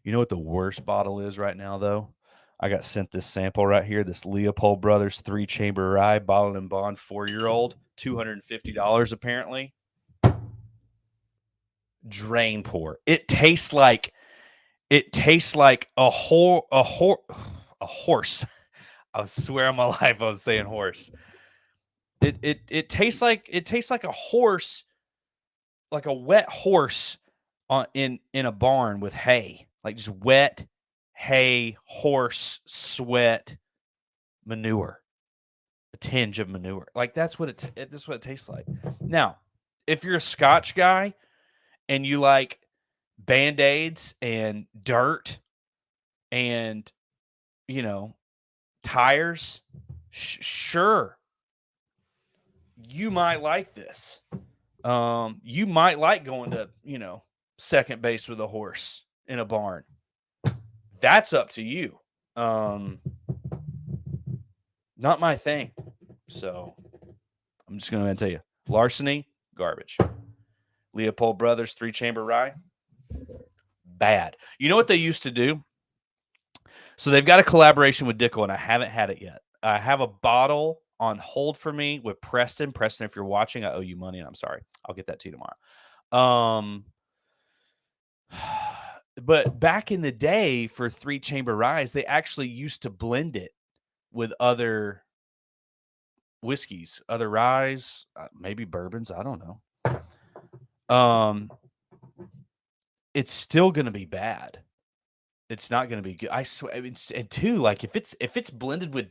You know what the worst bottle is right now, though? I got sent this sample right here, this Leopold Brothers 3-chamber rye, bottled and bond, 4-year-old, $250 apparently. Drain pour. It tastes like a horse. I swear on my life I was saying horse. It tastes like a horse, like a wet horse in a barn with hay. Like just wet hay, horse sweat, manure. A tinge of manure. Like that's what it tastes like. Now, if you're a Scotch guy and you like Band-Aids and dirt and, tires, sure, you might like this. You might like going to, second base with a horse in a barn. That's up to you. Not my thing. So I'm just going to tell you, Larceny, garbage. Leopold Brothers 3-chamber rye, bad. You know what they used to do? So they've got a collaboration with Dickel, and I haven't had it yet. I have a bottle on hold for me with Preston. Preston, if you're watching, I owe you money, and I'm sorry. I'll get that to you tomorrow. But back in the day for 3-chamber ryes, they actually used to blend it with other whiskeys, other ryes, maybe bourbons. I don't know. It's still going to be bad. It's not going to be good. I swear. I mean, and too, like if it's blended with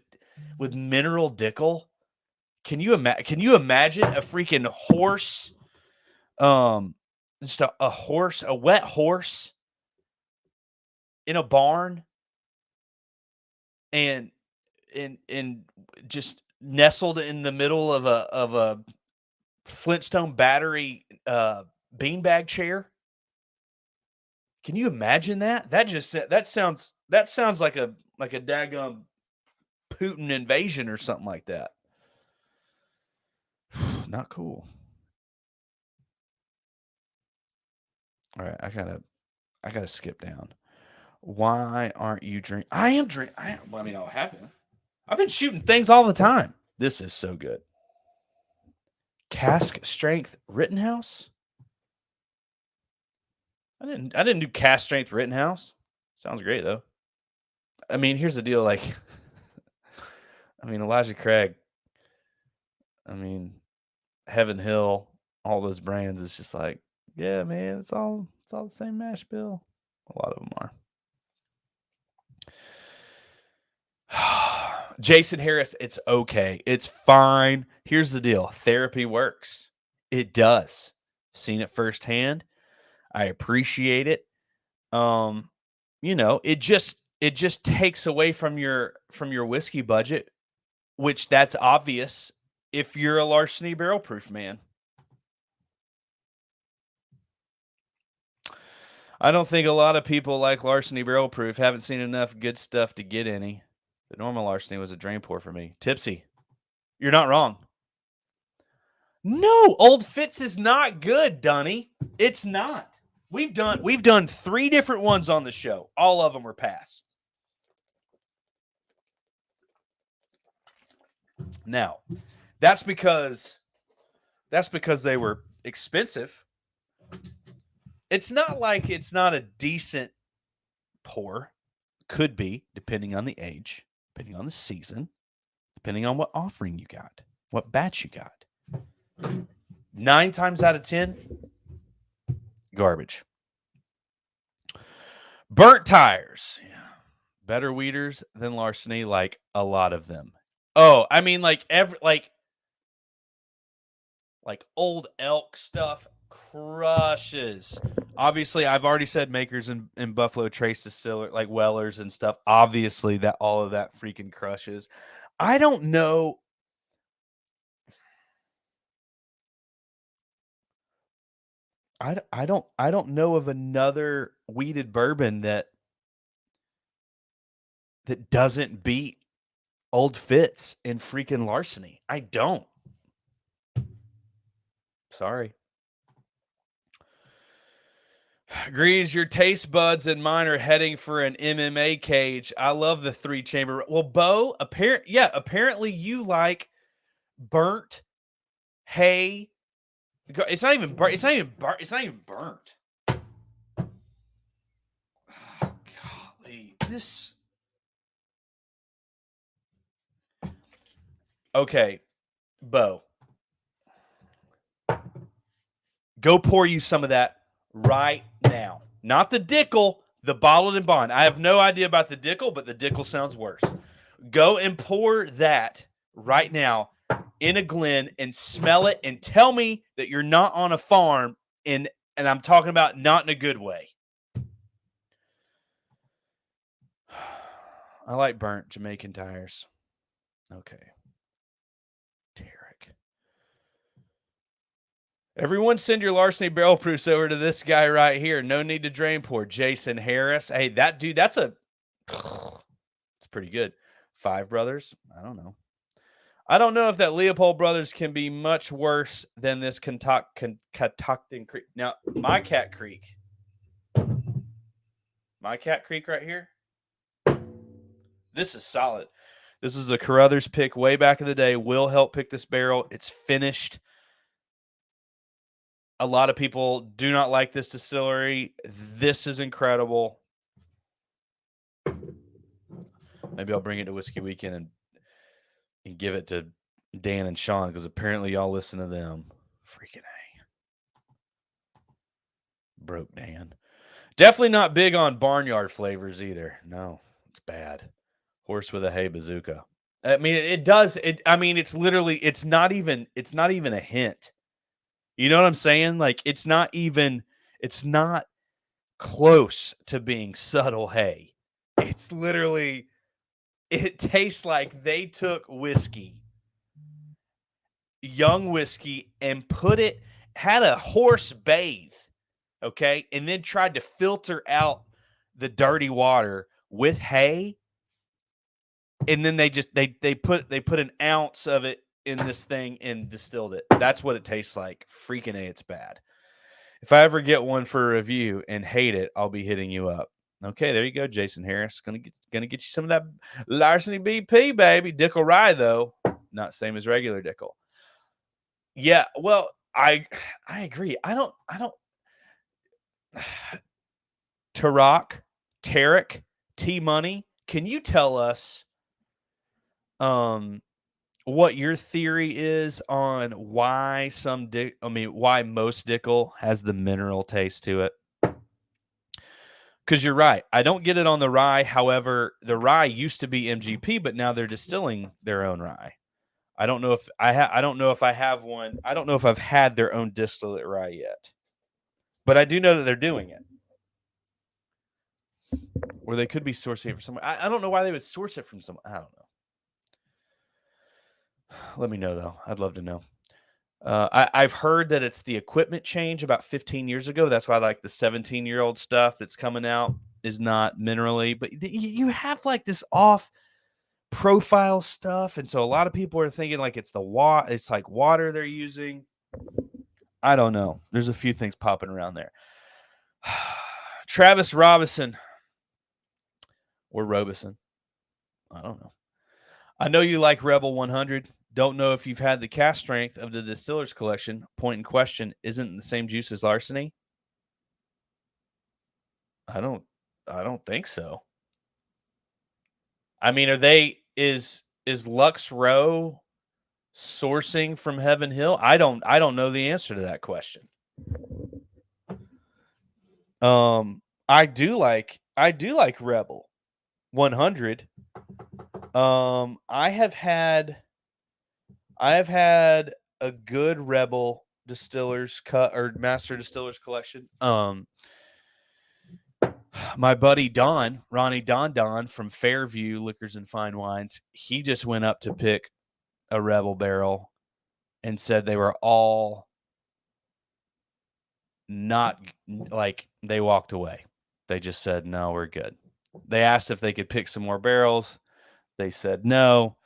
mineral Dickel, can you imagine a freaking horse, just a horse, a wet horse in a barn, and just nestled in the middle of a Flintstone battery beanbag chair? Can you imagine that? That sounds like a daggum Putin invasion or something like that. Not cool. All right, I gotta skip down. Why aren't you drinking? I am drinking. I mean, I'll happen. I've been shooting things all the time. This is so good. Cask strength Rittenhouse. I didn't do cask strength Rittenhouse. Sounds great though. I mean, here's the deal. Like, I mean, Elijah Craig. I mean, Heaven Hill, all those brands. It's just like, yeah, man, it's all the same mash bill. A lot of them are. Jason Harris, it's okay. It's fine. Here's the deal. Therapy works. It does. Seen it firsthand. I appreciate it. It just takes away from your whiskey budget, which that's obvious if you're a Larceny Barrel Proof man. I don't think a lot of people like Larceny Barrel Proof. Haven't seen enough good stuff to get any. The normal Larceny was a drain pour for me. Tipsy. You're not wrong. No, Old Fitz is not good, Dunny. It's not. We've done 3 different ones on the show. All of them were pass. Now, that's because they were expensive. It's not like it's not a decent pour. Could be, depending on the age, depending on the season, depending on what offering you got, what batch you got. 9 times out of 10, garbage. Burnt tires. Yeah. Better weeders than larceny, like a lot of them. Oh, I mean, like old elk stuff crushes. Obviously, I've already said makers in Buffalo Trace Distiller, like Wellers and stuff. Obviously, that all of that freaking crushes. I don't know. I don't know of another weeded bourbon that doesn't beat Old Fitz and freaking Larceny. I don't. Sorry. Greeze, your taste buds and mine are heading for an MMA cage. I love the 3-chamber. Well, Bo, apparently you like burnt hay. It's not even burnt. It's not even burnt. It's not even burnt. Oh, golly, this. Okay, Bo, go pour you some of that right now. Not the Dickel, the bottled and bond. I have no idea about the Dickel, but the Dickel sounds worse. Go and pour that right now in a Glen and smell it and tell me that you're not on a farm and I'm talking about not in a good way. I like burnt Jamaican tires. Okay. Tarek. Everyone send your larceny barrel proofs over to this guy right here. No need to drain pour. Jason Harris. Hey, that dude, it's pretty good. Five Brothers. I don't know. I don't know if that Leopold Brothers can be much worse than this Catoctin Creek. Now, my Cat Creek right here, this is solid. This is a Carruthers pick way back in the day. Will help pick this barrel. It's finished. A lot of people do not like this distillery. This is incredible. Maybe I'll bring it to Whiskey Weekend and give it to Dan and Sean because apparently y'all listen to them. Freaking A. Broke Dan. Definitely not big on barnyard flavors either. No, it's bad. Horse with a hay bazooka. I mean, it does. It's literally. It's not even a hint. You know what I'm saying? Like, it's not close to being subtle hay. It's literally. It tastes like they took young whiskey, and had a horse bathe, okay, and then tried to filter out the dirty water with hay, and then they put an ounce of it in this thing and distilled it. That's what it tastes like. Freaking A, it's bad. If I ever get one for a review and hate it, I'll be hitting you up. Okay, there you go, Jason Harris. Gonna get you some of that Larceny BP, baby. Dickel Rye, though, not same as regular Dickel. Yeah, well, I agree. I don't Tarek, T Money, can you tell us what your theory is on why why most Dickel has the mineral taste to it? Because you're right. I don't get it on the rye. However, the rye used to be MGP, but now they're distilling their own rye. I don't know if I don't know if I have one. I don't know if I've had their own distillate rye yet. But I do know that they're doing it. Or they could be sourcing it from somewhere. I don't know why they would source it from somewhere. I don't know. Let me know, though. I'd love to know. I've heard that it's the equipment change about 15 years ago. That's why like the 17-year-old stuff that's coming out is not minerally. But you have like this off profile stuff. And so a lot of people are thinking like it's it's like water they're using. I don't know. There's a few things popping around there. Travis Robinson or Robeson. I don't know. I know you like Rebel 100. Don't know if you've had the cast strength of the Distiller's Collection. Point in question isn't the same juice as Larceny. I don't think so. I mean, is Lux Row sourcing from Heaven Hill? I don't know the answer to that question. I do like Rebel 100. I have had a good Rebel Distillers cut or Master Distillers Collection. My buddy Ronnie Don from Fairview Liquors and Fine Wines, he just went up to pick a Rebel barrel and said they were all not like, they walked away. They just said, no, we're good. They asked if they could pick some more barrels. They said no.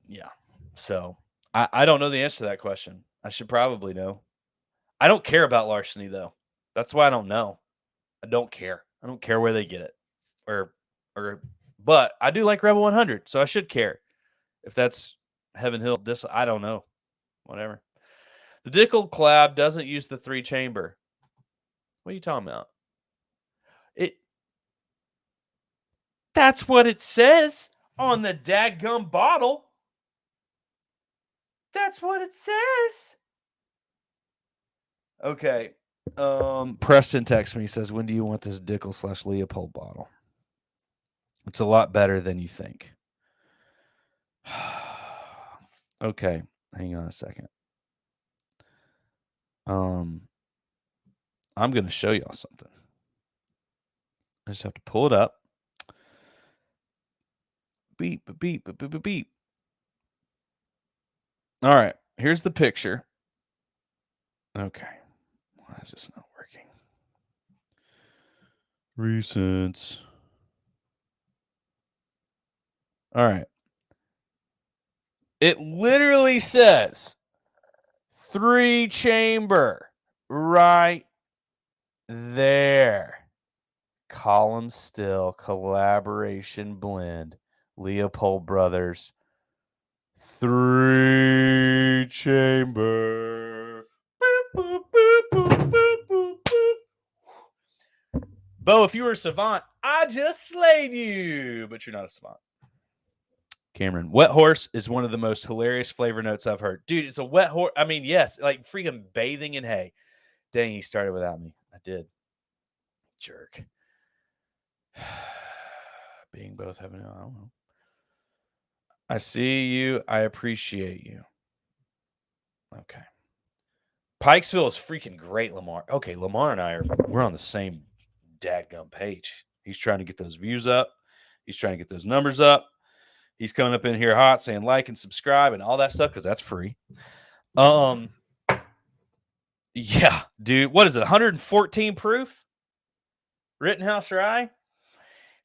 Yeah. So I don't know the answer to that question. I should probably know. I don't care about Larceny though. That's why I don't know. I don't care. I don't care where they get it. But I do like Rebel 100, so I should care. If that's Heaven Hill, I don't know. Whatever. The Dickel Collab doesn't use the 3-chamber. What are you talking about? That's what it says on the dadgum bottle. That's what it says. Okay. Preston texts me. He says, when do you want this Dickel/Leopold bottle? It's a lot better than you think. Okay. Hang on a second. I'm going to show y'all something. I just have to pull it up. Beep, beep, beep, beep, beep, beep. All right. Here's the picture. Okay. Why is this not working? Recents. All right. It literally says 3-chamber right there. Column Still collaboration blend. Leopold Brothers 3-chamber. Boop, boop, boop, boop, boop, boop. Bo, if you were a savant, I just slayed you. But you're not a savant. Cameron, Wet Horse is one of the most hilarious flavor notes I've heard. Dude, it's a wet horse. I mean, yes, like freaking bathing in hay. Dang, he started without me. I did. Jerk. Being both heaven, I don't know. I see you. I appreciate you. Okay. Pikesville is freaking great, Lamar. Okay, Lamar and we're on the same dadgum page. He's trying to get those views up. He's trying to get those numbers up. He's coming up in here hot saying like and subscribe and all that stuff because that's free. Yeah, dude. What is it? 114 proof? Rittenhouse Rye?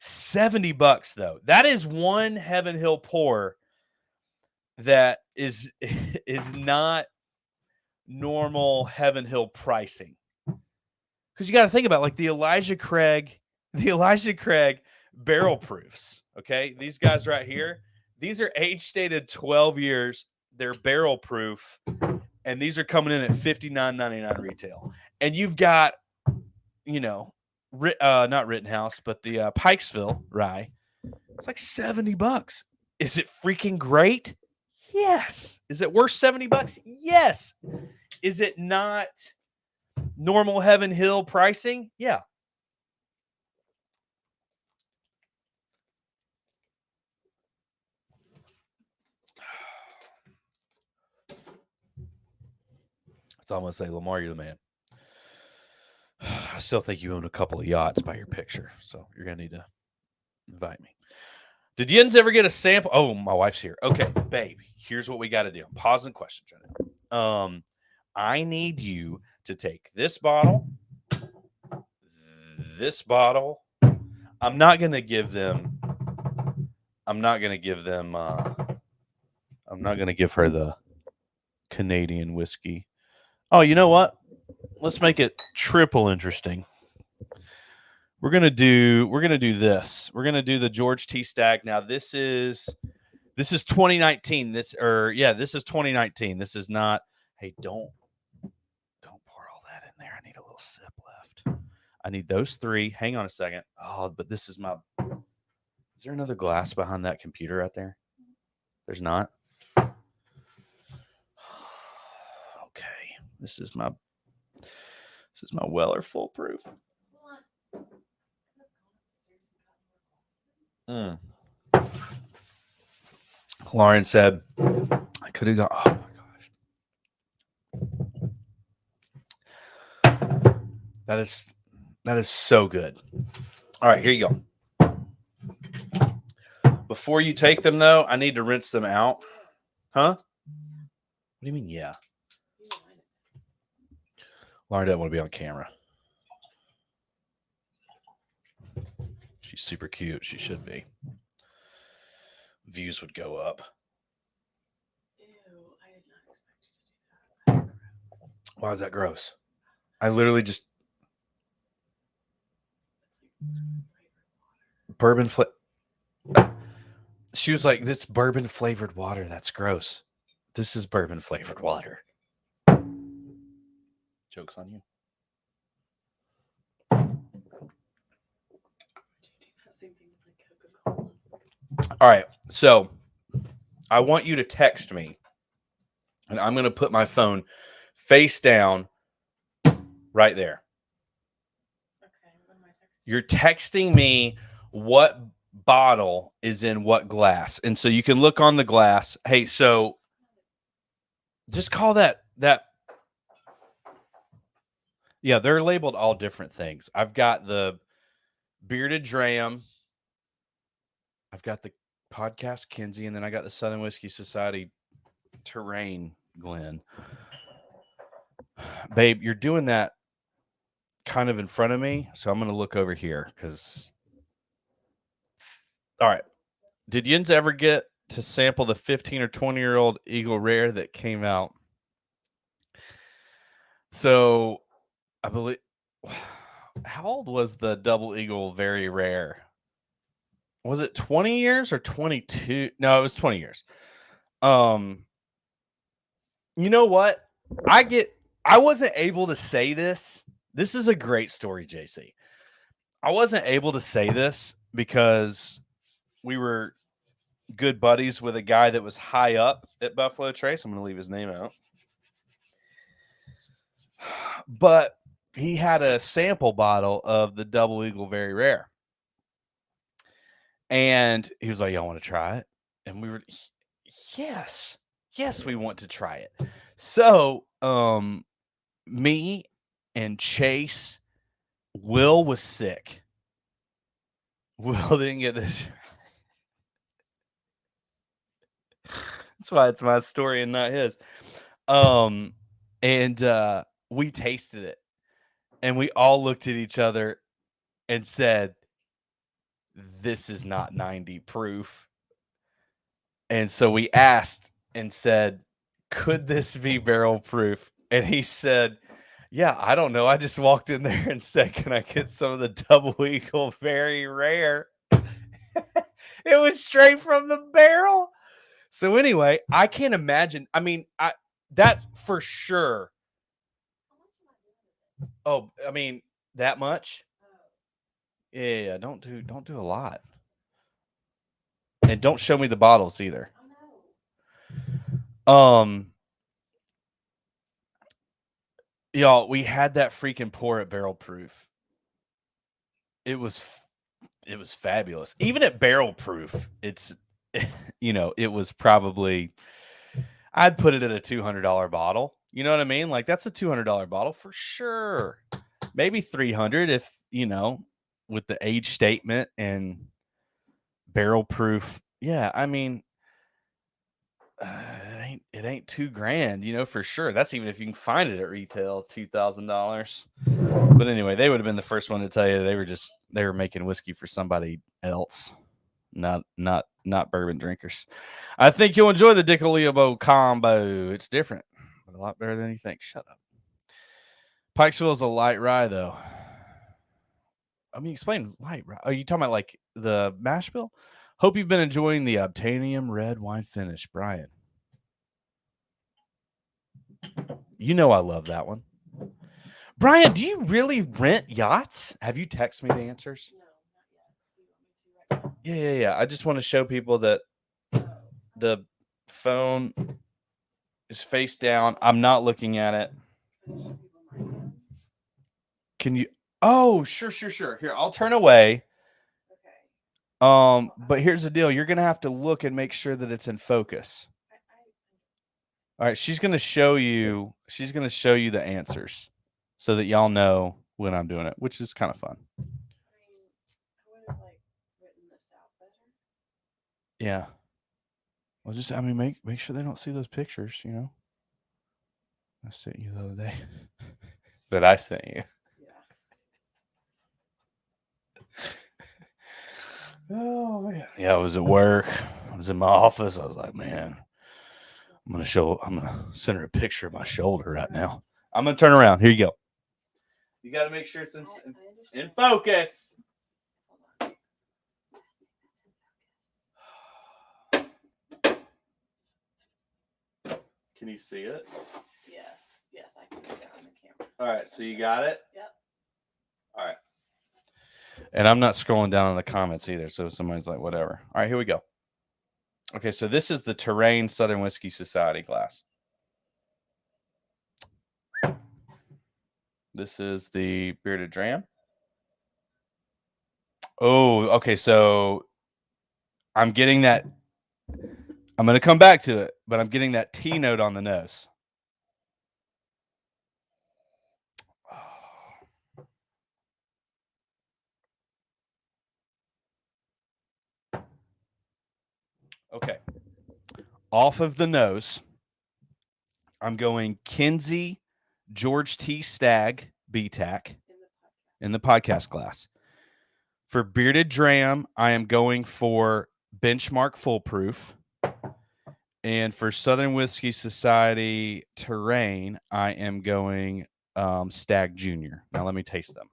$70 though. That is one Heaven Hill pour that is not normal Heaven Hill pricing. Because you got to think about like the Elijah Craig barrel proofs. Okay, these guys right here, these are age stated 12 years. They're barrel proof, and these are coming in at $59.99 retail. And you've got, not Rittenhouse, but the Pikesville rye. It's like $70. Is it freaking great? Yes. Is it worth $70? Yes. Is it not normal Heaven Hill pricing? Yeah. That's all I'm going to say. Lamar, you're the man. I still think you own a couple of yachts by your picture, so you're going to need to invite me. Did Jens ever get a sample? Oh, my wife's here. Okay, babe, here's what we got to do. I'm pausing questions right now. I need you to take this bottle. I'm not going to give her the Canadian whiskey. Oh, you know what? Let's make it triple interesting. We're gonna do this. We're gonna do the George T. Stagg. Now this is 2019. This is 2019. This is not. Hey, don't pour all that in there. I need a little sip left. I need those 3. Hang on a second. Oh, but this is my. Is there another glass behind that computer out there? There's not. Okay. This is my Weller Foolproof. Lauren said, I could have got. Oh my gosh. That is so good. All right, here you go. Before you take them, though, I need to rinse them out. Huh? What do you mean, yeah? Lauren doesn't want to be on camera. She's super cute. She should be. Views would go up. Ew, I did not expect you to do that. That's gross. Why is that gross? I literally just bourbon flavor. She was like, "This bourbon flavored water. That's gross. This is bourbon flavored water." Joke's on you. All right, so I want you to text me, and I'm going to put my phone face down right there. Okay, what am I texting? You're texting me what bottle is in what glass, and so you can look on the glass. Hey, so just call that. Yeah, they're labeled all different things. I've got the Bearded Dram. I've got the Podcast Kinsey, and then I got the Southern Whiskey Society Terrain Glen. Babe, you're doing that kind of in front of me, so I'm going to look over here because. All right. Did Jens ever get to sample the 15 or 20-year-old Eagle Rare that came out? So, I believe. How old was the Double Eagle Very Rare? Was it 20 years or 22? No, it was 20 years. You know what? I wasn't able to say this. This is a great story, JC. I wasn't able to say this because we were good buddies with a guy that was high up at Buffalo Trace. I'm going to leave his name out. But he had a sample bottle of the Double Eagle Very Rare. And he was like, y'all want to try it? And we were, yes, we want to try it. So, me and Chase, Will was sick. Will didn't get this. That's why it's my story and not his. And we tasted it. And we all looked at each other and said, this is not 90 proof. And so we asked and said, could this be barrel proof? And he said, yeah, I don't know. I just walked in there and said, can I get some of the Double Eagle Very Rare? It was straight from the barrel. So anyway, I can't imagine. I mean, that for sure. Oh, I mean, that much? Yeah, don't do a lot. And don't show me the bottles either. Y'all, we had that freaking pour at barrel proof. It was fabulous. Even at barrel proof, it's it was probably, I'd put it at a $200 bottle. You know what I mean? Like that's a $200 bottle for sure. Maybe $300 if, with the age statement and barrel proof. Yeah, I mean, it ain't $2,000, for sure. That's even if you can find it at retail, $2,000. But anyway, they would have been the first one to tell you they were making whiskey for somebody else, not bourbon drinkers. I think you'll enjoy the Dick Oliabo combo. It's different, but a lot better than you think. Shut up. Pikesville is a light rye, though. I mean, explain light. Are you talking about like the mash bill? Hope you've been enjoying the Obtainium red wine finish, Brian. You know I love that one. Brian, do you really rent yachts? Have you texted me the answers? No, not yet. Do you want me to right now? Yeah. I just want to show people that the phone is face down. I'm not looking at it. Can I show people my phone? Can you? Oh, sure. Here, I'll turn away. Okay. But here's the deal. You're gonna have to look and make sure that it's in focus. All right, she's gonna show you. She's gonna show you the answers, so that y'all know when I'm doing it, which is kind of fun. I mean, I would have like written this out better. Yeah. Well, just make sure they don't see those pictures. You know. I sent you the other day. That I sent you. Yeah. Oh man. Yeah, I was at work. I was in my office. I was like, man, I'm gonna send her a picture of my shoulder right now. I'm gonna turn around. Here you go. You got to make sure it's in focus. Hold on. Can you see it? Yes, I can get it on the camera. All right, so you got it? Yep. All right. And I'm not scrolling down in the comments either, so somebody's like, whatever. All right, here we go. Okay, so this is the Terrain Southern Whiskey Society glass. This is the Bearded Dram. Oh, okay, so I'm getting that. I'm going to come back to it, but I'm getting that T note on the nose. Okay. Off of the nose, I'm going Kinsey George T. Stagg BTAC in the podcast glass. For Bearded Dram, I am going for Benchmark Foolproof. And for Southern Whiskey Society Terrain, I am going Stagg Junior. Now let me taste them.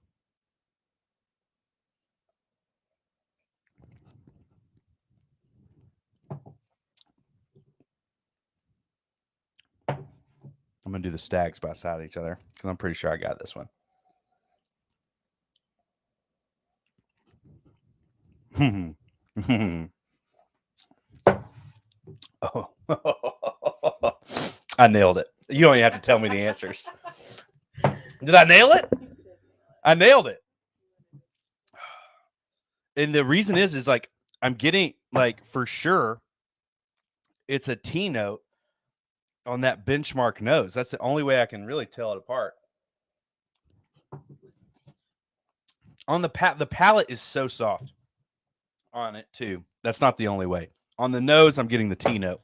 I'm going to do the Staggs by side of each other because I'm pretty sure I got this one. Oh. I nailed it. You don't even have to tell me the answers. Did I nail it? I nailed it. And the reason is like I'm getting like for sure it's a T note on that Benchmark nose. That's the only way I can really tell it apart. On the palate is so soft on it too. That's not the only way. On the nose, I'm getting the T note.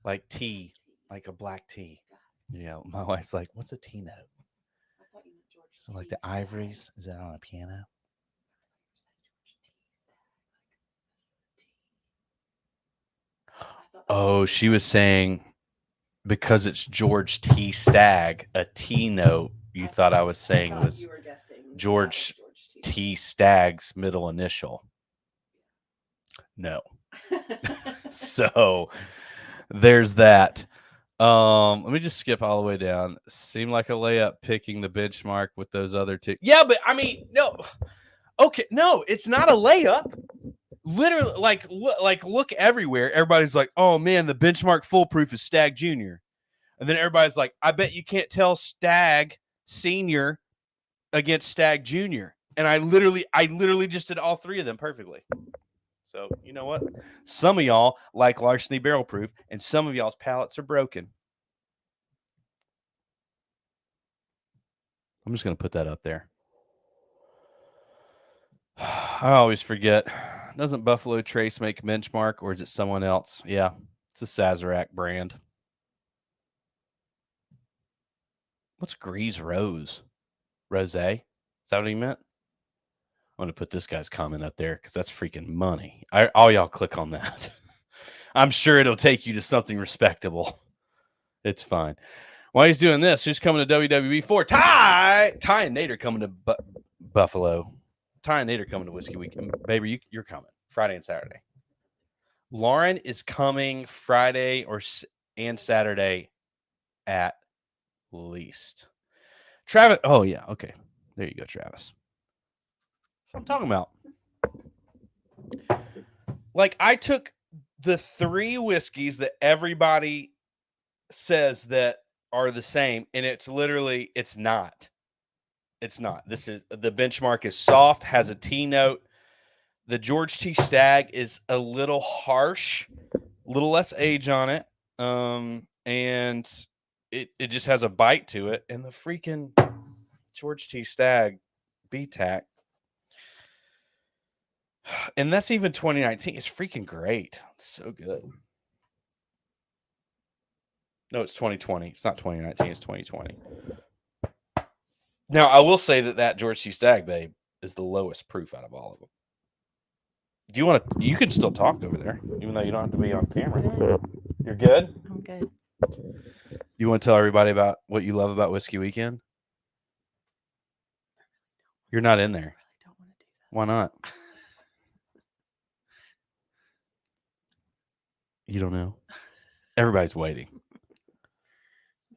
Like tea, like a black tea. Yeah, my wife's like, what's a T note? I thought you meant George. So like the ivories, is that on a piano? Oh, she was saying because it's George T. Stagg, a T note you thought I was saying was George T. Stagg's middle initial. No. So there's that. Let me just skip all the way down. Seemed like a layup picking the Benchmark with those other two. Yeah, but I mean, no. Okay, no, it's not a layup. Literally, look everywhere. Everybody's like, "Oh man, the Benchmark Foolproof is Stagg Junior," and then everybody's like, "I bet you can't tell Stagg Senior against Stagg Junior." And I literally just did all three of them perfectly. So you know what? Some of y'all like Larceny Barrel Proof, and some of y'all's palates are broken. I'm just gonna put that up there. I always forget. Doesn't Buffalo Trace make Benchmark, or is it someone else? Yeah, it's a Sazerac brand. What's Greeze Rose? Rose? Is that what he meant? I'm going to put this guy's comment up there because that's freaking money. All y'all click on that. I'm sure it'll take you to something respectable. It's fine. While he's doing this, who's coming to WWE for? Ty and Nate are coming to Buffalo. Ty and Nate are coming to Whiskey Week. And baby, you're coming Friday and Saturday. Lauren is coming Friday and Saturday at least. Travis. Oh, yeah. Okay. There you go, Travis. That's what I'm talking about. Like, I took the 3 whiskeys that everybody says that are the same, and it's literally, it's not. It's not. This is, the benchmark is soft, has a tea note. The George T. Stagg is a little harsh, a little less age on it. And it just has a bite to it. And the freaking George T. Stagg BTAC, and that's even 2019. It's freaking great. It's so good. No, it's 2020. It's not 2019. It's 2020. Now, I will say that George T. Stagg, babe, is the lowest proof out of all of them. Do you want to? You can still talk over there, even though you don't have to be on camera. Good. You're good? I'm good. You want to tell everybody about what you love about Whiskey Weekend? You're not in there. I really don't want to do that. Why not? You don't know? Everybody's waiting.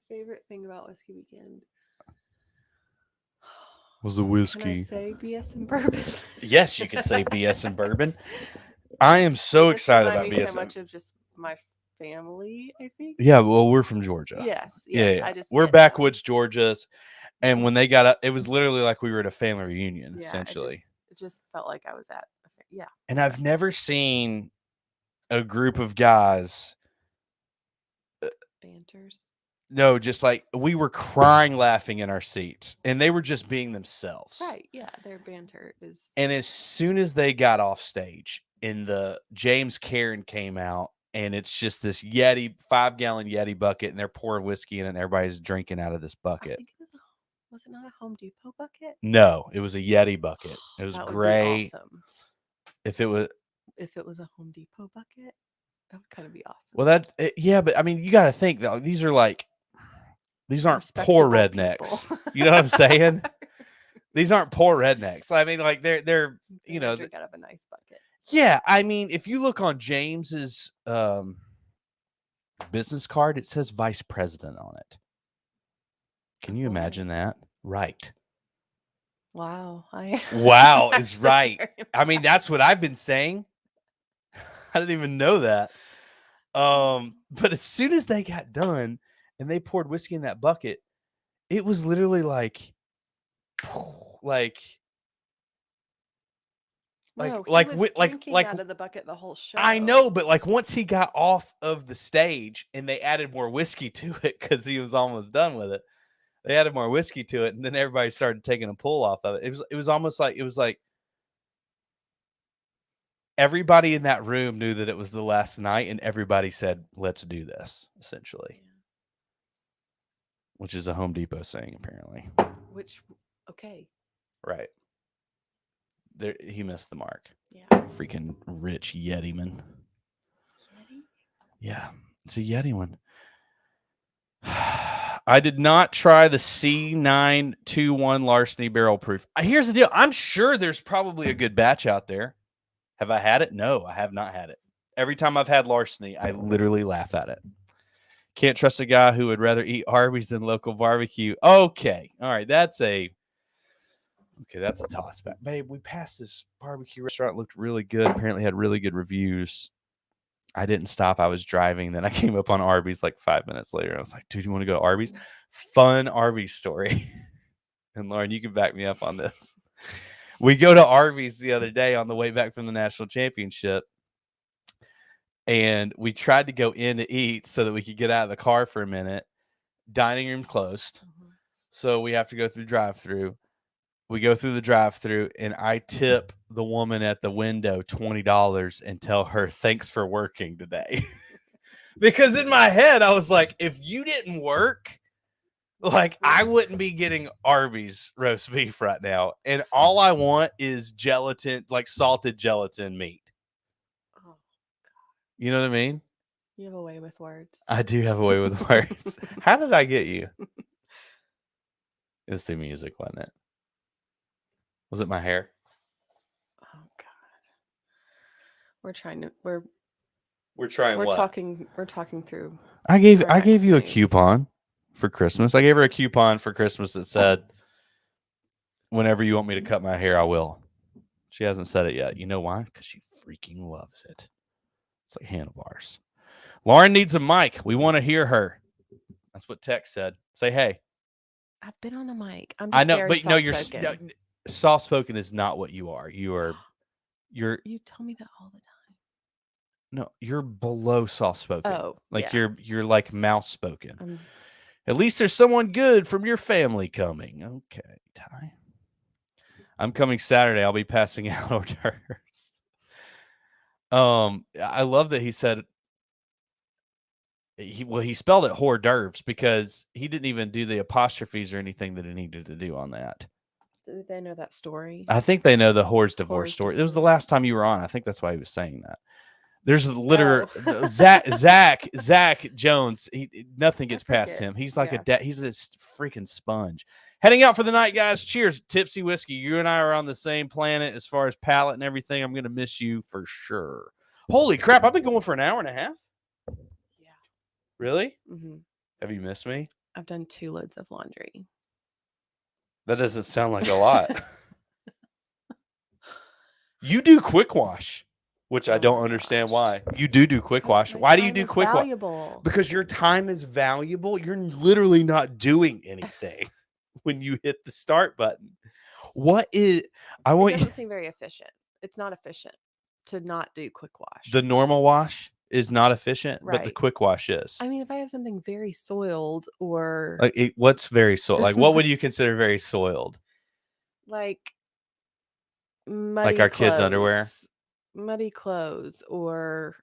Favorite thing about Whiskey Weekend Was the Can I whiskey? say BS and bourbon? Yes, you can say BS and bourbon. I am so It just excited remind about me BS. so much of just my family, I think. Yeah, well, we're from Georgia. Yes, Yeah. I just We're get, backwoods Georgia's, and when they got up, it was literally like we were at a family reunion, yeah, essentially. it just felt like I was at yeah. And I've never seen a group of guys. Banters. No, just like we were crying, laughing in our seats, and they were just being themselves. Right, yeah, their banter is. And as soon as they got off stage, and the James Cairn came out, and it's just this Yeti, 5-gallon Yeti bucket, and they're pouring whiskey in it, and everybody's drinking out of this I bucket. think was it not a Home Depot bucket? No, it was a Yeti bucket. It was That would gray. be awesome. If it was a Home Depot bucket, that would kind of be awesome. well, yeah, but I mean, you got to think though, these aren't poor rednecks. You know what I'm saying? These aren't poor rednecks. I mean, like they're drink out of a nice bucket. Yeah, I mean, if you look on James's business card, it says vice president on it. Can you imagine that? Right. Wow. Wow is right. I mean, that's what I've been saying. I didn't even know that. But as soon as they got done and they poured whiskey in that bucket, it was literally like out of the bucket the whole show. I know, but like once he got off of the stage and they added more whiskey to it because he was almost done with it, they added more whiskey to it, and then everybody started taking a pull off of it. It was almost like everybody in that room knew that it was the last night, and everybody said, "Let's do this," essentially. Which is a Home Depot saying, apparently. Okay. Right. There, he missed the mark. Yeah. Freaking rich Yeti man. Yeti? Yeah. It's a Yeti one. I did not try the C921 Larceny barrel proof. Here's the deal. I'm sure there's probably a good batch out there. Have I had it? No, I have not had it. Every time I've had Larceny, I literally laugh at it. Can't trust a guy who would rather eat Arby's than local barbecue. Okay. All right. That's a toss back. Babe, we passed this barbecue restaurant. Looked really good. Apparently had really good reviews. I didn't stop. I was driving. Then I came up on Arby's like 5 minutes later. I was like, dude, you want to go to Arby's? Fun Arby's story. And Lauren, you can back me up on this. We go to Arby's the other day on the way back from the national championship. And we tried to go in to eat so that we could get out of the car for a minute. Dining room closed. Mm-hmm. So we have to go through drive-through. We go through the drive-through, and I tip the woman at the window $20 and tell her, thanks for working today. Because in my head, I was like, if you didn't work, like I wouldn't be getting Arby's roast beef right now. And all I want is gelatin, like salted gelatin meat. You know what I mean? You have a way with words. I do have a way with words. How did I get you? It was the music, wasn't it? Was it my hair? Oh God. We're trying to. We're trying what? We're talking through. I our gave you a next game. coupon for Christmas. I gave her a coupon for Christmas that said, "Whenever you want me to cut my hair, I will." She hasn't said it yet. You know why? Because she freaking loves it. It's like handlebars. Lauren needs a mic. We want to hear her. That's what Tex said. Say hey. I've been on a mic. I'm I just know, very but no, you're soft-spoken. soft spoken is not what you are. You're You tell me that all the time. no, you're below soft spoken. Oh, Like yeah. you're like mouse spoken. At least there's someone good from your family coming. Okay, Ty. I'm coming Saturday. I'll be passing out hors d'oeuvres. I love that he said he spelled it hors d'oeuvres because he didn't even do the apostrophes or anything that he needed to do on that. Do they know that story? I think they know the whore's divorce Whore's story. It was the divorce. last time you were on. I think that's why he was saying that. There's literally Zach Jones. Nothing gets past forget. him. He's like Yeah. he's a freaking sponge. Heading out for the night, guys. Cheers, Tipsy Whiskey. You and I are on the same planet as far as palate and everything. I'm gonna miss you for sure. Holy crap! I've been going for an hour and a half. Yeah. Really? Mm-hmm. Have you missed me? I've done 2 loads of laundry. That doesn't sound like a lot. You do quick wash, which I don't understand why. You do quick wash. Why do you do quick wash? Because your time is valuable. You're literally not doing anything when you hit the start button. What is I want It you doesn't seem very efficient. It's not efficient to not do quick wash. the normal wash is not efficient, but the Right. quick wash is. I mean, if I have something very soiled or Like what's very soiled? This Like what would you consider very soiled? like muddy Like our kids' underwear? muddy clothes, or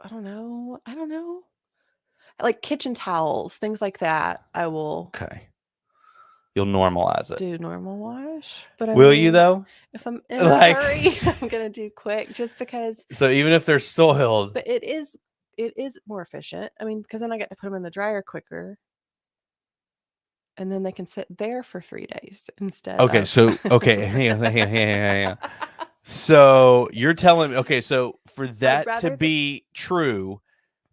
I don't know, like kitchen towels, things like that. I will Okay. You'll normalize it. do normal wash, but I Will you mean, though? if I'm in Like- a hurry, I'm gonna do quick just because. So even if they're soiled, But it is more efficient. I mean, because then I get to put them in the dryer quicker, and then they can sit there for 3 days instead. okay, of... so okay, hang on. So you're telling me, okay, so for that to rather be true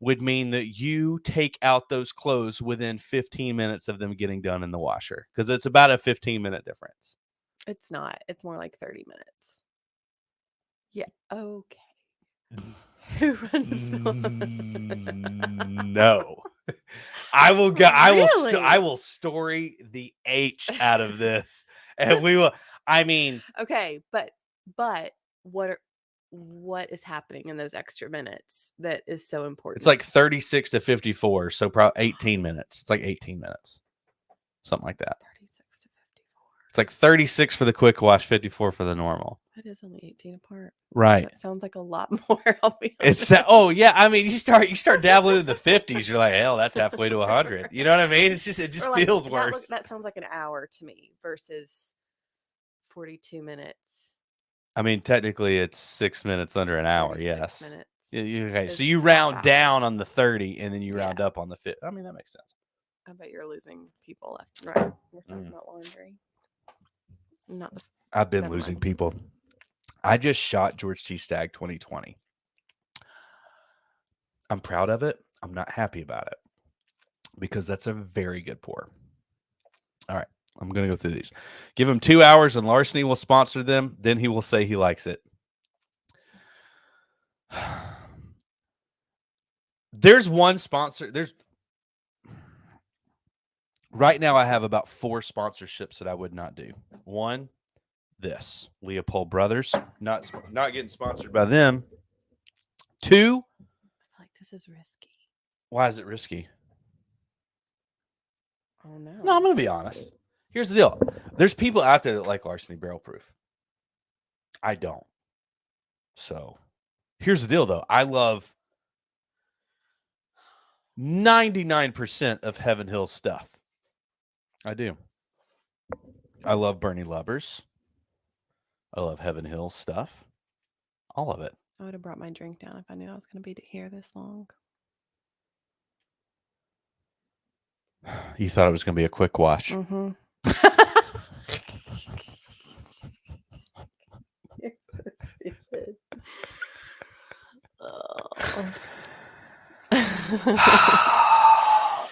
would mean that you take out those clothes within 15 minutes of them getting done in the washer because it's about a 15-minute difference. It's not. It's more like 30 minutes. Yeah. Okay. Who runs No. I will go. Really? I will story the H out of this, and we will. I mean, Okay, but what is happening in those extra minutes that is so important? it's like 36 to 54, so probably 18 minutes. It's like 18 minutes, something like that. 36 to 54. It's like 36 for the quick wash, 54 for the normal. That is only 18 apart. Right. That sounds like a lot more. I'll be It's honest. oh yeah. I mean, you start dabbling in the 50s. You're like, hell, that's halfway to 100. You know what I mean? It just Or like, feels worse. That sounds like an hour to me versus 42 minutes. I mean, technically, it's 6 minutes under an hour. 36 Yes. minutes. Okay, so is you half round hour. down on the 30, and then you round Yeah. up on the 50. I mean, that makes sense. I bet you're losing people left and right. We're talking about laundry. Not the I've been Never losing mind. people. I just shot George T. Stagg 2020. I'm proud of it. I'm not happy about it because that's a very good pour. All right. I'm going to go through these. Give him 2 hours and Larceny will sponsor them. Then he will say he likes it. There's one sponsor. Right now I have about 4 sponsorships that I would not do. One, this Leopold Brothers, not getting sponsored by them. 2, I feel like this is risky. why is it risky? Oh no. No, I'm going to be honest. Here's the deal. There's people out there that like Larceny Barrel Proof. I don't. So here's the deal, though. I love 99% of Heaven Hill's stuff. I do. I love Bernie Lubbers. I love Heaven Hill's stuff. All of it. I would have brought my drink down if I knew I was going to be here this long. You thought it was going to be a quick wash. Mm-hmm.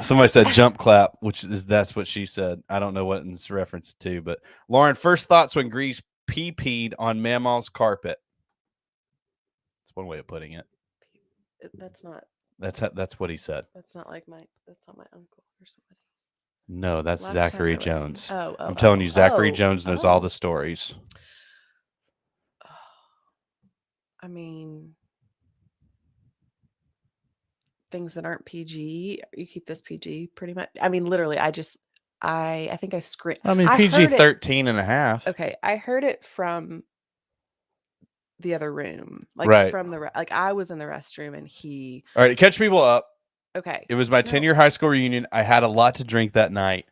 Somebody said jump clap, that's what she said. I don't know what it's reference to, but Lauren, first thoughts when Grease pee-peed on Mamaw's carpet. That's one way of putting it. That's not. That's what he said. That's not like that's not my uncle or somebody. No, that's Last Zachary time Jones. oh, I'm telling you, Zachary oh, Jones knows all oh. the stories. I mean, things that aren't PG. You keep this PG pretty much. I mean, literally, I think I screamed. I mean, I PG heard it. 13 and a half. Okay, I heard it from the other room, like Right. from like I was in the restroom and he. All right, to catch people up. Okay. It was my 10-year high school reunion. I had a lot to drink that night.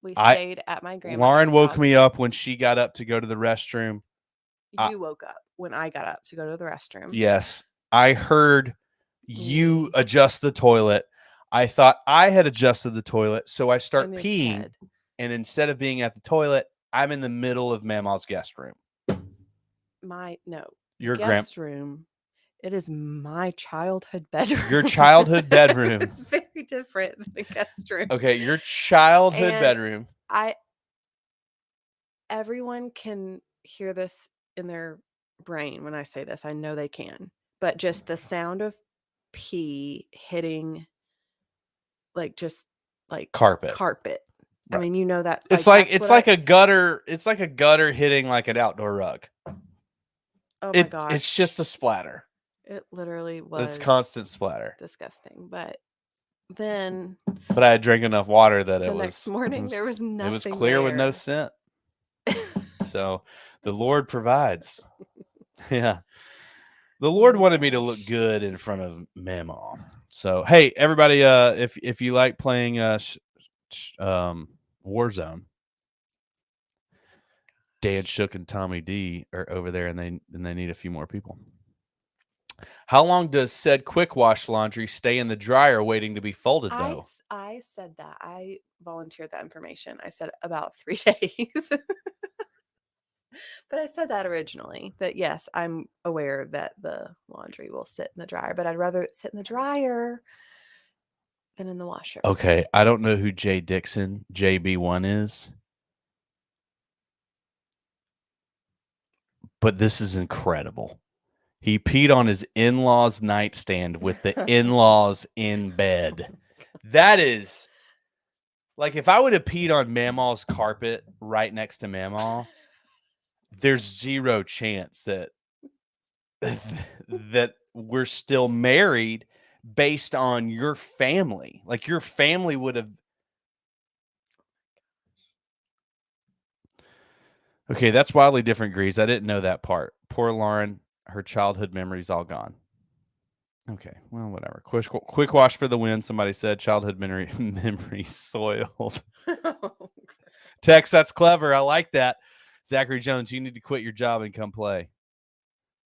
We stayed at my grandmother's Lauren woke house. me up when she got up to go to the restroom. You woke up when I got up to go to the restroom. Yes. I heard you adjust the toilet. I thought I had adjusted the toilet, so I start peeing. And instead of being at the toilet, I'm in the middle of Mama's guest room. Your guest room. It is my childhood bedroom. Your childhood bedroom. It's very different than the guest room. Okay, your childhood bedroom. Everyone can hear this in their brain when I say this. I know they can. But just the sound of pee hitting carpet. Right. I mean, you know that it's like a gutter. It's like a gutter hitting like an outdoor rug. Oh my gosh. It's just a splatter. It literally was. It's constant splatter. Disgusting. But then. But I had drank enough water that the next morning there was nothing. It was clear there. with no scent. So the Lord provides. Yeah. The Lord wanted me to look good in front of Mama. So hey, everybody, if you like playing Warzone, Dan Shook and Tommy D are over there, and they need a few more people. How long does said quick wash laundry stay in the dryer waiting to be folded, though? I said that. I volunteered that information. I said about 3 days. But I said that originally, that yes, I'm aware that the laundry will sit in the dryer, but I'd rather it sit in the dryer than in the washer. Okay, I don't know who Jay Dixon, JB1 is. But this is incredible. He peed on his in-laws' nightstand with the in-laws in bed. That is like if I would have peed on Mamaw's carpet right next to Mamaw, there's zero chance that we're still married based on your family. Like your family would have. Okay, that's wildly different, Grease. I didn't know that part. Poor Lauren, her childhood memories all gone. Okay, well, whatever. Quick wash for the win. Somebody said childhood memory soiled. Tex, that's clever. I like that. Zachary Jones, you need to quit your job and come play.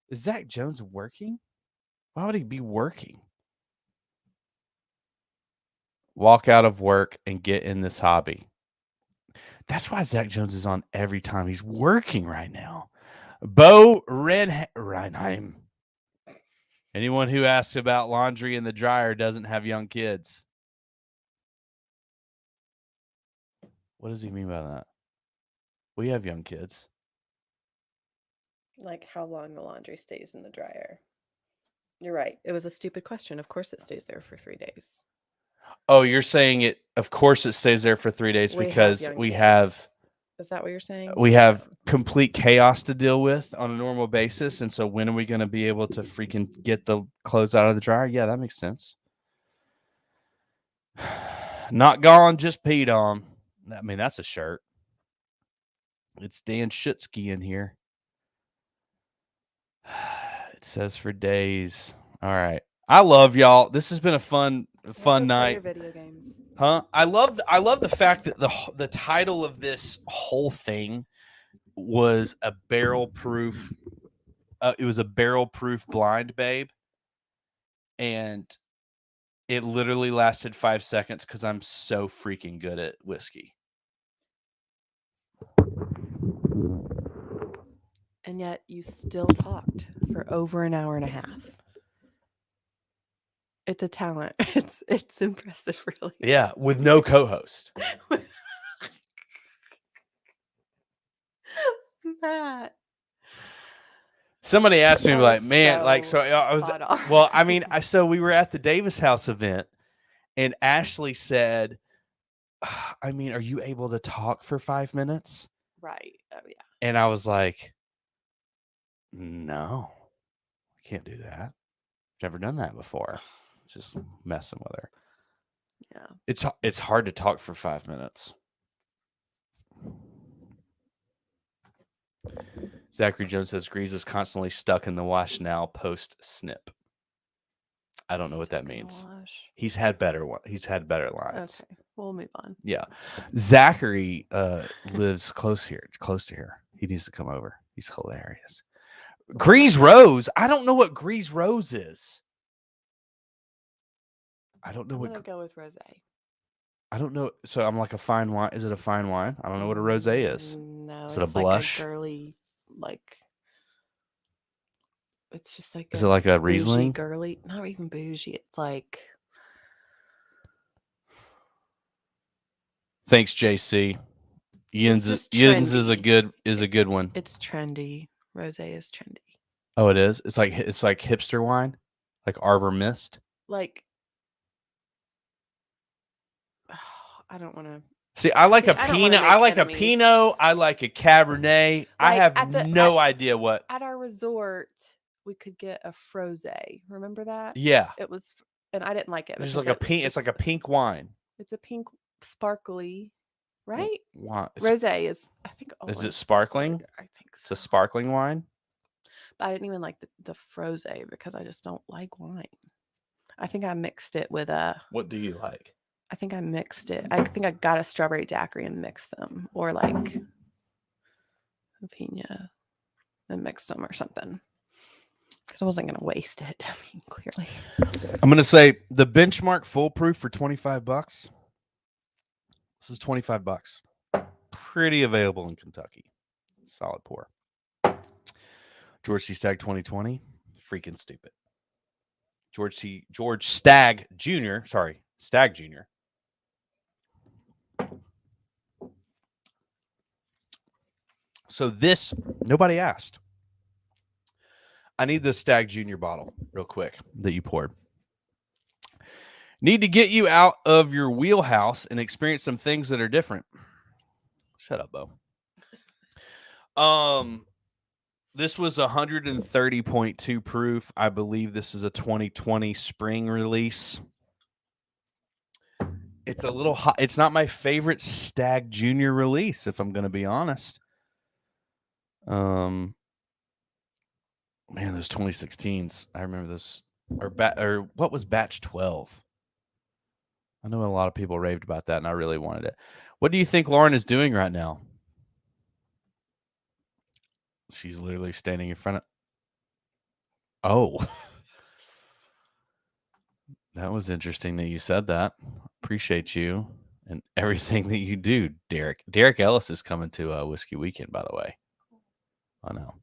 Is Zach Jones working? Why would he be working? Walk out of work and get in this hobby. That's why Zach Jones is on every time. He's working right now. Bo Renheim. Anyone who asks about laundry in the dryer doesn't have young kids. What does he mean by that? We have young kids. Like how long the laundry stays in the dryer. You're right. It was a stupid question. Of course it stays there for 3 days. Oh, you're saying it, of course it stays there for 3 days because we have. Is that what you're saying? We have complete chaos to deal with on a normal basis. And so when are we going to be able to freaking get the clothes out of the dryer? Yeah, that makes sense. Not gone, just peed on. I mean, that's a shirt. It's Dan Schutzke in here. It says for days. All right. I love y'all. This has been a fun night. Video games. Huh? I love the fact that the title of this whole thing was a barrel proof. It was a barrel proof blind babe, and it literally lasted 5 seconds because I'm so freaking good at whiskey. And yet you still talked for over an hour and a half. It's a talent. It's impressive, really. Yeah, with no co-host. Matt. Somebody asked me, That like, is man, like, so so I was, spot on. well, I mean, so we were at the Davis House event, and Ashley said, I mean, are you able to talk for 5 minutes? Right. Oh, yeah. And I was like, no, I can't do that. Never done that before. Just messing with her. Yeah. It's hard to talk for 5 minutes. Zachary Jones says Grease is constantly stuck in the wash now post snip. I don't know what that means. He's had better lines. Okay, we'll move on. Yeah. Zachary lives close to here. He needs to come over. He's hilarious. Grease Rose. I don't know what Grease Rose is. I don't know I'm what. gonna go with rosé. I don't know. So I'm like a fine wine. Is it a fine wine? I don't know what a rosé is. No, Is it a it's blush? like a girly, like it's just like Is it like a bougie, Riesling? girly, not even bougie. It's like. Thanks, JC. Yins is a good one. It's trendy. Rosé is trendy. Oh, it is. It's like hipster wine, like Arbor Mist. Like, I don't want to. See, I like a Pinot. I like enemies. a Pinot. I like a Cabernet. Like I have no idea what. At our resort, we could get a frosé. Remember that? Yeah. It was, and I didn't like it. It's like a pink. It's like a pink wine. It's a pink, sparkly, right? Wine. Rosé is, I think. Is it sparkling? I think so. It's a sparkling wine. But I didn't even like the frosé because I just don't like wine. I think I mixed it with a. What do you like? I think I mixed it. I think I got a strawberry daiquiri and mixed them, or like a pina and mixed them or something. Because I wasn't going to waste it. I mean, clearly. I'm going to say the benchmark foolproof for $25. This is $25. Pretty available in Kentucky. Solid pour. George C. Stagg 2020. Freaking stupid. George Stagg Jr. Sorry, Stagg Jr. So this, nobody asked. I need the Stagg Jr. bottle real quick that you poured. Need to get you out of your wheelhouse and experience some things that are different. Shut up, Bo. This was 130.2 proof. I believe this is a 2020 spring release. It's a little hot. It's not my favorite Stagg Jr. release, if I'm going to be honest. Man, those 2016s. I remember those. Or what was batch 12? I know a lot of people raved about that, and I really wanted it. What do you think Lauren is doing right now? She's literally standing in front of. Oh. That was interesting that you said that. Appreciate you and everything that you do, Derek. Derek Ellis is coming to Whiskey Weekend, by the way. I know.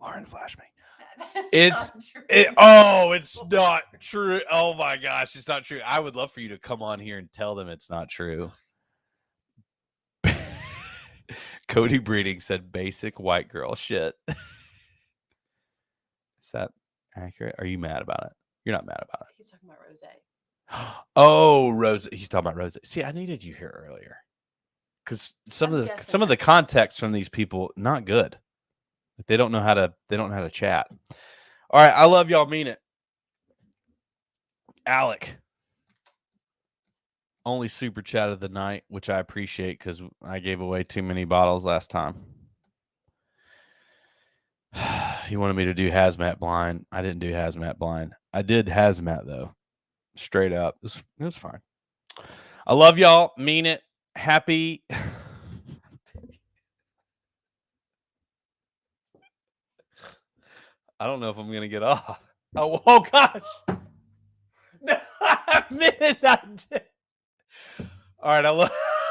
Lauren, flash me. It's not true. Oh my gosh, it's not true. I would love for you to come on here and tell them it's not true. Cody Breeding said basic white girl shit. Is that accurate? Are you mad about it? You're not mad about it. He's talking about rosé. Oh, Rose. He's talking about Rose. See, I needed you here earlier because some of the context from these people not good. They don't know how to chat. All right, I love y'all. Mean it. Alec, only super chat of the night, which I appreciate because I gave away too many bottles last time. He wanted me to do hazmat blind. I didn't do hazmat blind. I did hazmat though. Straight up. It was fine. I love y'all. Mean it. Happy. I don't know if I'm going to get off. Oh gosh. No, I did. All right. I love